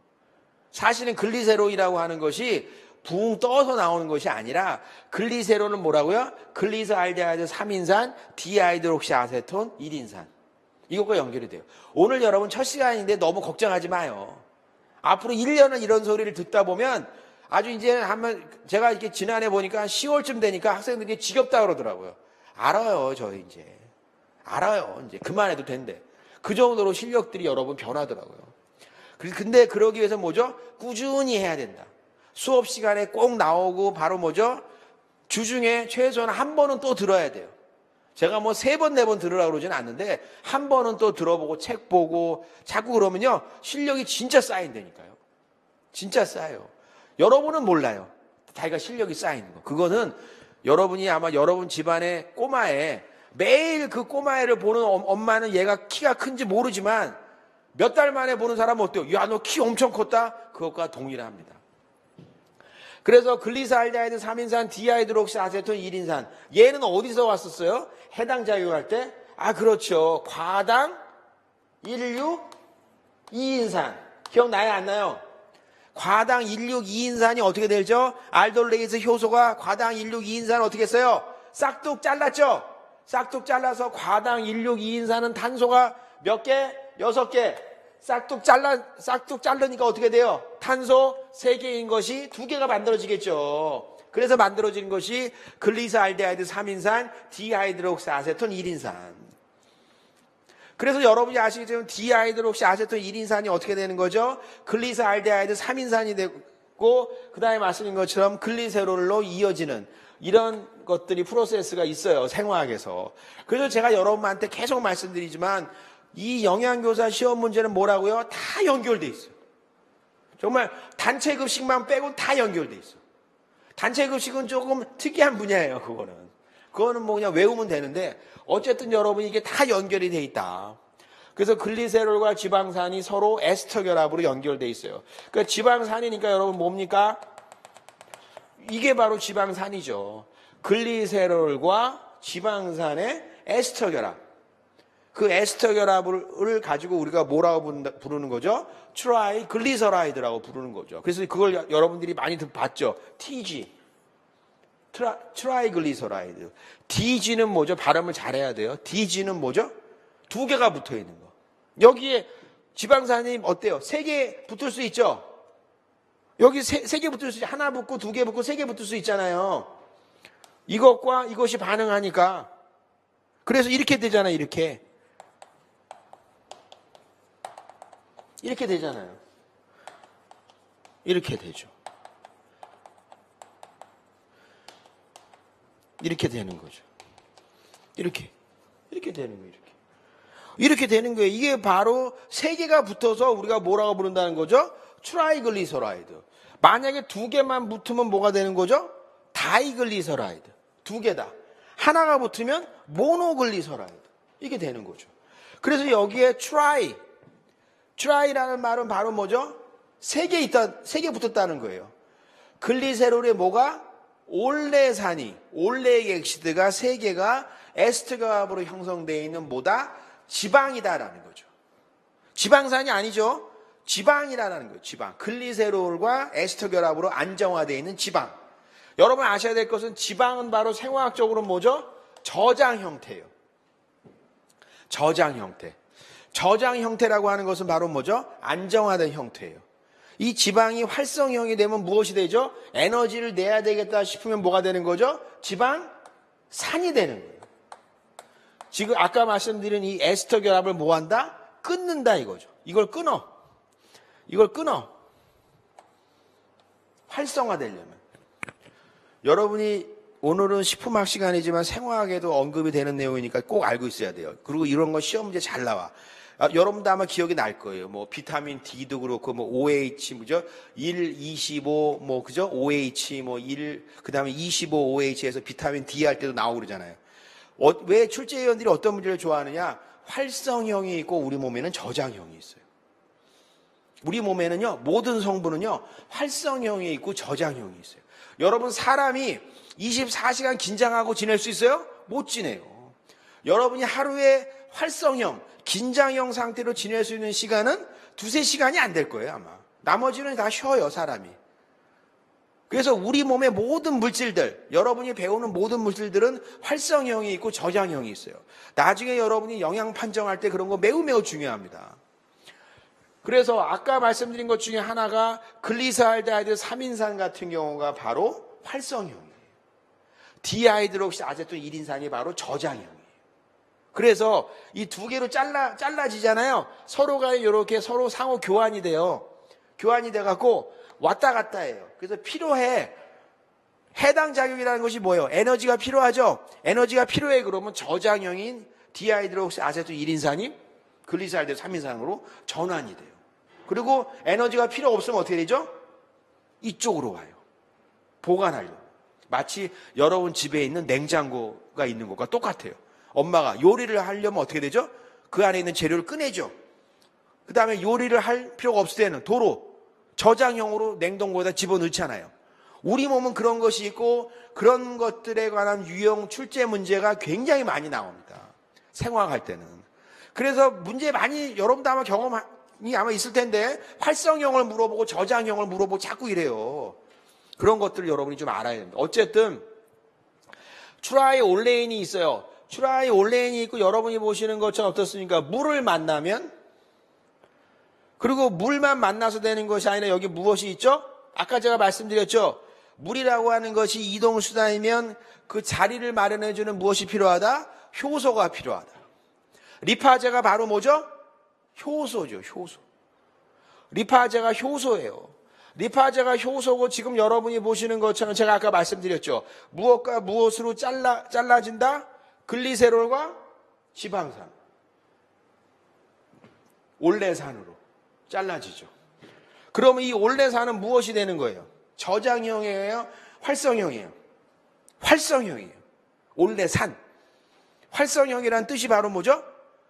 사실은 글리세롤이라고 하는 것이 붕 떠서 나오는 것이 아니라 글리세롤은 뭐라고요? 글리서알데하이드 3인산, 디하이드록시 아세톤 1인산. 이것과 연결이 돼요. 오늘 여러분 첫 시간인데 너무 걱정하지 마요. 앞으로 1년은 이런 소리를 듣다 보면 아주 이제 한번 제가 이렇게 지난해 보니까 10월쯤 되니까 학생들이 지겹다 그러더라고요. 알아요, 저 이제. 알아요. 이제 그만해도 된대. 그 정도로 실력들이 여러분 변하더라고요. 근데 그러기 위해서 뭐죠? 꾸준히 해야 된다. 수업 시간에 꼭 나오고 바로 뭐죠? 주중에 최소한 한 번은 또 들어야 돼요. 제가 뭐 3번, 4번 들으라고 그러진 않는데 한 번은 또 들어보고 책 보고 자꾸 그러면요. 실력이 진짜 쌓인다니까요. 진짜 쌓여요. 여러분은 몰라요. 자기가 실력이 쌓이는 거. 그거는 여러분이 아마 여러분 집안의 꼬마애 매일 그 꼬마애를 보는 엄마는 얘가 키가 큰지 모르지만 몇 달 만에 보는 사람은 어때요? 야, 너 키 엄청 컸다? 그것과 동일합니다. 그래서 글리서알데하이드 3인산, 디하이드록시 아세톤 1인산. 얘는 어디서 왔었어요? 해당 작용할 때? 아, 그렇죠. 과당 162인산. 기억나요? 안 나요? 과당 162인산이 어떻게 되죠? 알돌레이스 효소가 과당 162인산 어떻게 했어요? 싹둑 잘랐죠? 싹둑 잘라서 과당 162인산은 탄소가 몇 개? 6개. 싹둑 자르니까 어떻게 돼요? 탄소 3개인 것이 2개가 만들어지겠죠. 그래서 만들어진 것이 글리서알데하이드 3인산, 디하이드록시 아세톤 1인산. 그래서 여러분이 아시겠지만 디하이드록시 아세톤 1인산이 어떻게 되는 거죠? 글리서알데하이드 3인산이 되고 그 다음에 말씀드린 것처럼 글리세롤로 이어지는 이런 것들이 프로세스가 있어요. 생화학에서. 그래서 제가 여러분한테 계속 말씀드리지만 이 영양교사 시험 문제는 뭐라고요? 다 연결돼 있어요. 정말 단체급식만 빼고 다 연결돼 있어요. 단체급식은 조금 특이한 분야예요. 그거는 뭐 그냥 외우면 되는데 어쨌든 여러분 이게 다 연결이 돼 있다. 그래서 글리세롤과 지방산이 서로 에스터 결합으로 연결돼 있어요. 그러니까 지방산이니까 여러분 뭡니까? 이게 바로 지방산이죠. 글리세롤과 지방산의 에스터 결합. 그 에스터 결합을 가지고 우리가 뭐라고 부르는 거죠? 트라이글리서라이드라고 부르는 거죠. 그래서 그걸 여러분들이 많이 봤죠. TG. 트라이글리서라이드. DG는 뭐죠? 발음을 잘해야 돼요. DG는 뭐죠? 두 개가 붙어 있는 거. 여기에 지방산이 어때요? 세 개 붙을 수 있죠? 여기 세 개 붙을 수 있죠. 하나 붙고 두 개 붙고 세 개 붙을 수 있잖아요. 이것과 이것이 반응하니까. 그래서 이렇게 되잖아요. 이렇게 되잖아요. 이렇게 되죠. 이렇게 되는 거죠. 이렇게 되는 거예요. 이렇게 되는 거예요. 이게 바로 세 개가 붙어서 우리가 뭐라고 부른다는 거죠? 트라이글리서라이드. 만약에 두 개만 붙으면 뭐가 되는 거죠? 다이글리서라이드. 두 개다. 하나가 붙으면 모노글리서라이드. 이게 되는 거죠. 그래서 여기에 트라이라는 말은 바로 뭐죠? 세 개 붙었다는 거예요. 글리세롤에 뭐가? 올레익 액시드가 세 개가 에스터 결합으로 형성되어 있는 뭐다? 지방이다라는 거죠. 지방산이 아니죠. 지방이라는 거예요. 지방. 글리세롤과 에스터 결합으로 안정화되어 있는 지방. 여러분 아셔야 될 것은 지방은 바로 생화학적으로 뭐죠? 저장 형태예요. 저장 형태라고 하는 것은 바로 뭐죠? 안정화된 형태예요. 이 지방이 활성형이 되면 무엇이 되죠? 에너지를 내야 되겠다 싶으면 뭐가 되는 거죠? 지방산이 되는 거예요. 지금 아까 말씀드린 이 에스터 결합을 뭐 한다? 끊는다 이거죠. 이걸 끊어. 활성화되려면. 여러분이 오늘은 식품학 시간이지만 생화학에도 언급이 되는 내용이니까 꼭 알고 있어야 돼요. 그리고 이런 거 시험 문제 잘 나와. 여러분도 아마 기억이 날 거예요. 뭐 비타민 D도 그렇고 뭐 OH 뭐죠? 1, 25 뭐 그죠? OH 뭐 1 그다음에 25 OH에서 비타민 D 할 때도 나오고 그러잖아요. 왜 출제위원들이 어떤 문제를 좋아하느냐? 활성형이 있고 우리 몸에는 저장형이 있어요. 우리 몸에는요, 모든 성분은요, 활성형이 있고 저장형이 있어요. 여러분, 사람이 24시간 긴장하고 지낼 수 있어요? 못 지내요. 여러분이 하루에 활성형, 긴장형 상태로 지낼 수 있는 시간은 2-3시간이 안 될 거예요, 아마. 나머지는 다 쉬어요, 사람이. 그래서 우리 몸의 모든 물질들, 여러분이 배우는 모든 물질들은 활성형이 있고 저장형이 있어요. 나중에 여러분이 영양 판정할 때 그런 거 매우 중요합니다. 그래서 아까 말씀드린 것 중에 하나가 글리사알데하이드 3인산 같은 경우가 바로 활성형이에요. 디하이드록시 아세톤 1인산이 바로 저장형이에요. 그래서 이 두 개로 잘라지잖아요. 서로가 이렇게 서로 상호 교환이 돼요. 교환이 돼갖고 왔다 갔다 해요. 그래서 필요해. 해당 작용이라는 것이 뭐예요? 에너지가 필요하죠? 에너지가 필요해 그러면 저장형인 디하이드록시 아세톤 1인산이 글리사알데하이드 3인산으로 전환이 돼요. 그리고 에너지가 필요 없으면 어떻게 되죠? 이쪽으로 와요. 보관하려고. 마치 여러분 집에 있는 냉장고가 있는 것과 똑같아요. 엄마가 요리를 하려면 어떻게 되죠? 그 안에 있는 재료를 꺼내죠. 그 다음에 요리를 할 필요가 없을 때는 도로, 저장형으로 냉동고에다 집어넣잖아요. 우리 몸은 그런 것이 있고 그런 것들에 관한 유형 출제 문제가 굉장히 많이 나옵니다. 생화할 때는. 그래서 문제 많이 여러분도 아마 경험이 아마 있을 텐데 활성형을 물어보고 저장형을 물어보고 자꾸 이래요. 그런 것들을 여러분이 좀 알아야 됩니다. 어쨌든 트라이올레인이 있어요. 트라이올레인이 있고 여러분이 보시는 것처럼 어떻습니까? 물을 만나면 그리고 물만 만나서 되는 것이 아니라 여기 무엇이 있죠? 아까 제가 말씀드렸죠. 물이라고 하는 것이 이동수단이면 그 자리를 마련해주는 무엇이 필요하다? 효소가 필요하다. 리파제가 바로 뭐죠? 효소죠. 효소. 리파제가 효소예요. 리파제가 효소고 지금 여러분이 보시는 것처럼 제가 아까 말씀드렸죠. 무엇과 무엇으로 잘라진다? 글리세롤과 지방산. 올레산으로 잘라지죠. 그러면 이 올레산은 무엇이 되는 거예요? 저장형이에요? 활성형이에요? 활성형이에요. 올레산. 활성형이라는 뜻이 바로 뭐죠?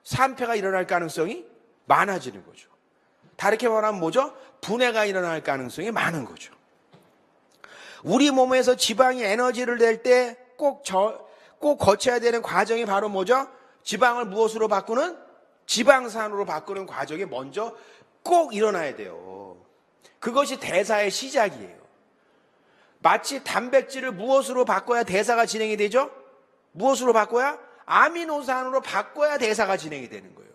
산패가 일어날 가능성이 많아지는 거죠. 다르게 말하면 뭐죠? 분해가 일어날 가능성이 많은 거죠. 우리 몸에서 지방이 에너지를 낼 때 꼭 거쳐야 되는 과정이 바로 뭐죠? 지방을 무엇으로 바꾸는? 지방산으로 바꾸는 과정이 먼저 꼭 일어나야 돼요. 그것이 대사의 시작이에요. 마치 단백질을 무엇으로 바꿔야 대사가 진행이 되죠? 무엇으로 바꿔야? 아미노산으로 바꿔야 대사가 진행이 되는 거예요.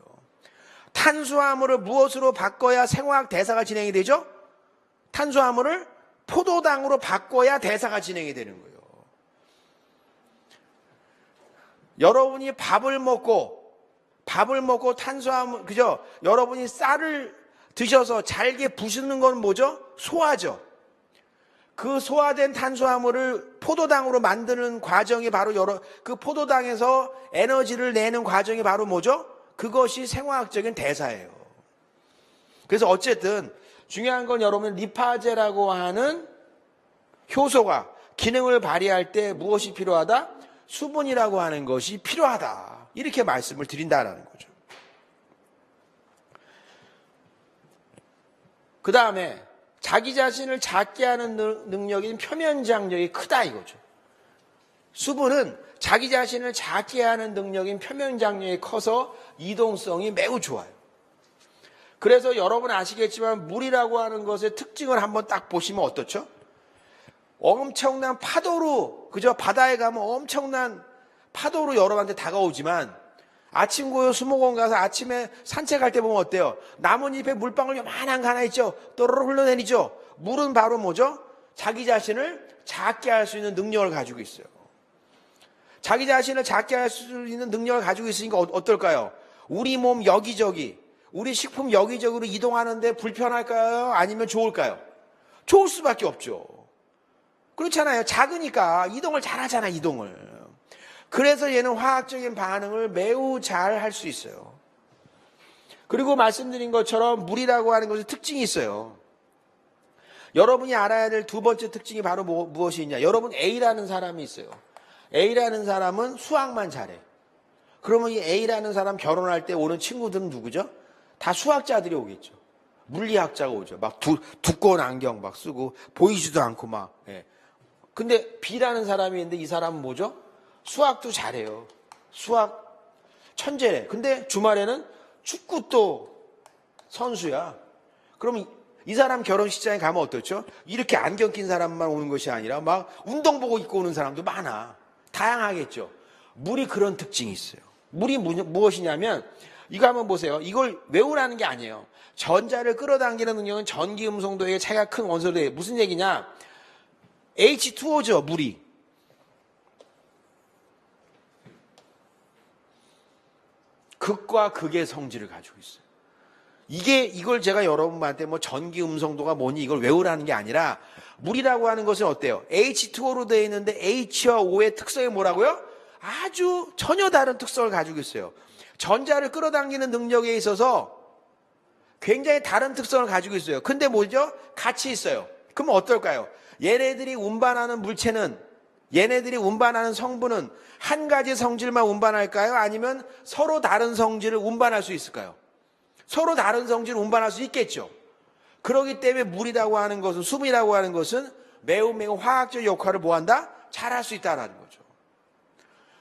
탄수화물을 무엇으로 바꿔야 생화학 대사가 진행이 되죠? 탄수화물을 포도당으로 바꿔야 대사가 진행이 되는 거예요. 여러분이 밥을 먹고 탄수화물, 그죠? 여러분이 쌀을 드셔서 잘게 부수는 건 뭐죠? 소화죠. 그 소화된 탄수화물을 포도당으로 만드는 과정이 바로 그 포도당에서 에너지를 내는 과정이 바로 뭐죠? 그것이 생화학적인 대사예요. 그래서 어쨌든 중요한 건 여러분 리파제라고 하는 효소가 기능을 발휘할 때 무엇이 필요하다? 수분이라고 하는 것이 필요하다. 이렇게 말씀을 드린다는 거죠. 그 다음에 자기 자신을 작게 하는 능력인 표면장력이 크다 이거죠. 수분은 자기 자신을 작게 하는 능력인 표면장력이 커서 이동성이 매우 좋아요. 그래서 여러분 아시겠지만 물이라고 하는 것의 특징을 한번 딱 보시면 어떻죠? 엄청난 파도로, 그죠? 바다에 가면 엄청난 파도로 여러분한테 다가오지만 아침 고요 수목원 가서 아침에 산책할 때 보면 어때요? 나뭇잎에 물방울 요만한 거 하나 있죠? 또르르 흘러내리죠? 물은 바로 뭐죠? 자기 자신을 작게 할 수 있는 능력을 가지고 있어요. 자기 자신을 작게 할 수 있는 능력을 가지고 있으니까 어떨까요? 우리 몸 여기저기, 우리 식품 여기저기로 이동하는데 불편할까요? 아니면 좋을까요? 좋을 수밖에 없죠. 그렇잖아요. 작으니까 이동을 잘하잖아, 이동을. 그래서 얘는 화학적인 반응을 매우 잘 할 수 있어요. 그리고 말씀드린 것처럼 물이라고 하는 것의 특징이 있어요. 여러분이 알아야 될 두 번째 특징이 바로 무엇이 있냐? 여러분 A라는 사람이 있어요. A라는 사람은 수학만 잘해. 그러면 이 A라는 사람 결혼할 때 오는 친구들은 누구죠? 다 수학자들이 오겠죠. 물리학자가 오죠. 막 두꺼운 안경 막 쓰고 보이지도 않고 막. 예. 근데 B라는 사람이 있는데 이 사람은 뭐죠? 수학도 잘해요. 수학 천재래. 근데 주말에는 축구 또 선수야. 그럼 이 사람 결혼식장에 가면 어떻죠? 이렇게 안경 낀 사람만 오는 것이 아니라 막 운동복을 입고 오는 사람도 많아. 다양하겠죠. 물이 그런 특징이 있어요. 물이 무엇이냐면 이거 한번 보세요. 이걸 외우라는 게 아니에요. 전자를 끌어당기는 능력은 전기 음성도의 차이가 큰 원소들이에요. 무슨 얘기냐? H2O죠, 물이. 극과 극의 성질을 가지고 있어요. 이걸 제가 여러분한테 뭐 전기 음성도가 뭐니 이걸 외우라는 게 아니라 물이라고 하는 것은 어때요? H2O로 되어 있는데 H와 O의 특성이 뭐라고요? 아주 전혀 다른 특성을 가지고 있어요. 전자를 끌어당기는 능력에 있어서 굉장히 다른 특성을 가지고 있어요. 근데 뭐죠? 같이 있어요. 그럼 어떨까요? 얘네들이 운반하는 물체는, 얘네들이 운반하는 성분은 한 가지 성질만 운반할까요? 아니면 서로 다른 성질을 운반할 수 있을까요? 서로 다른 성질을 운반할 수 있겠죠. 그렇기 때문에 물이라고 하는 것은, 수분이라고 하는 것은 매우 화학적 역할을 뭐한다? 잘할 수 있다는 거죠.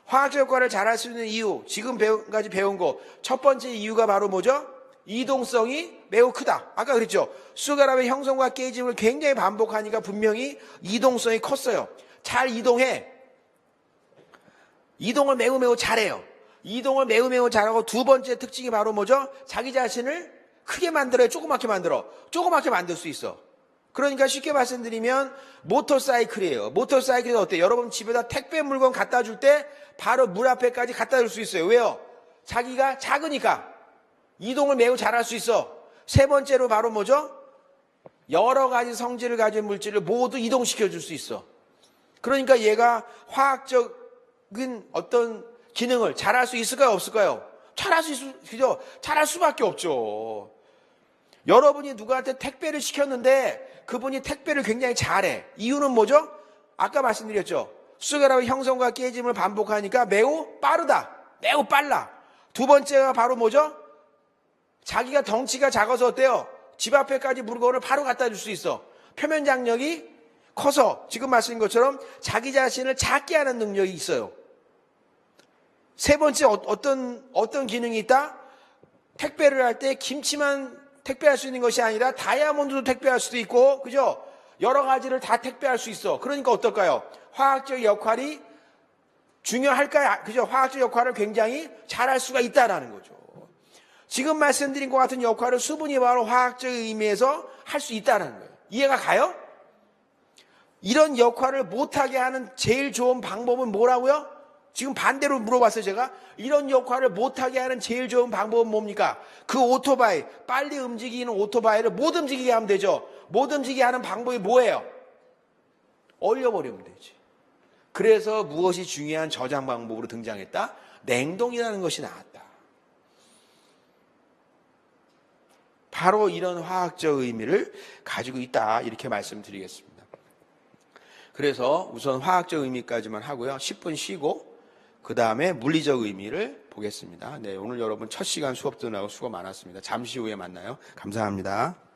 화학적 역할을 잘할 수 있는 이유, 지금까지 배운 거 첫 번째 이유가 바로 뭐죠? 이동성이 매우 크다. 아까 그랬죠. 수결합의 형성과 깨짐을 굉장히 반복하니까 분명히 이동성이 컸어요. 잘 이동해. 이동을 매우 잘해요. 이동을 매우 잘하고 두 번째 특징이 바로 뭐죠? 자기 자신을 크게 만들어요. 조그맣게 만들어. 조그맣게 만들 수 있어. 그러니까 쉽게 말씀드리면 모터사이클이에요. 모터사이클이 어때요? 여러분 집에다 택배 물건 갖다 줄 때 바로 문 앞에까지 갖다 줄 수 있어요. 왜요? 자기가 작으니까. 이동을 매우 잘할 수 있어. 세 번째로 바로 뭐죠? 여러 가지 성질을 가진 물질을 모두 이동시켜 줄 수 있어. 그러니까 얘가 화학적인 어떤 기능을 잘할 수 있을까요? 없을까요? 잘할 수 있죠. 잘할 수밖에 없죠. 여러분이 누구한테 택배를 시켰는데 그분이 택배를 굉장히 잘해. 이유는 뭐죠? 아까 말씀드렸죠. 수결합의 형성과 깨짐을 반복하니까 매우 빠르다. 매우 빨라. 두 번째가 바로 뭐죠? 자기가 덩치가 작아서 어때요? 집 앞에까지 물건을 바로 갖다 줄 수 있어. 표면 장력이 커서 지금 말씀인 것처럼 자기 자신을 작게 하는 능력이 있어요. 세 번째 어떤 기능이 있다? 택배를 할 때 김치만 택배할 수 있는 것이 아니라 다이아몬드도 택배할 수도 있고, 그죠? 여러 가지를 다 택배할 수 있어. 그러니까 어떨까요? 화학적 역할이 중요할까요? 그죠? 화학적 역할을 굉장히 잘할 수가 있다라는 거죠. 지금 말씀드린 것 같은 역할을 수분이 바로 화학적 의미에서 할 수 있다는 거예요. 이해가 가요? 이런 역할을 못하게 하는 제일 좋은 방법은 뭐라고요? 지금 반대로 물어봤어요, 제가. 이런 역할을 못하게 하는 제일 좋은 방법은 뭡니까? 그 오토바이, 빨리 움직이는 오토바이를 못 움직이게 하면 되죠. 못 움직이게 하는 방법이 뭐예요? 얼려버리면 되지. 그래서 무엇이 중요한 저장 방법으로 등장했다? 냉동이라는 것이 나왔다. 바로 이런 화학적 의미를 가지고 있다. 이렇게 말씀드리겠습니다. 그래서 우선 화학적 의미까지만 하고요. 10분 쉬고 그 다음에 물리적 의미를 보겠습니다. 네, 오늘 여러분 첫 시간 수업 듣느라고 수고 많았습니다. 잠시 후에 만나요. 감사합니다.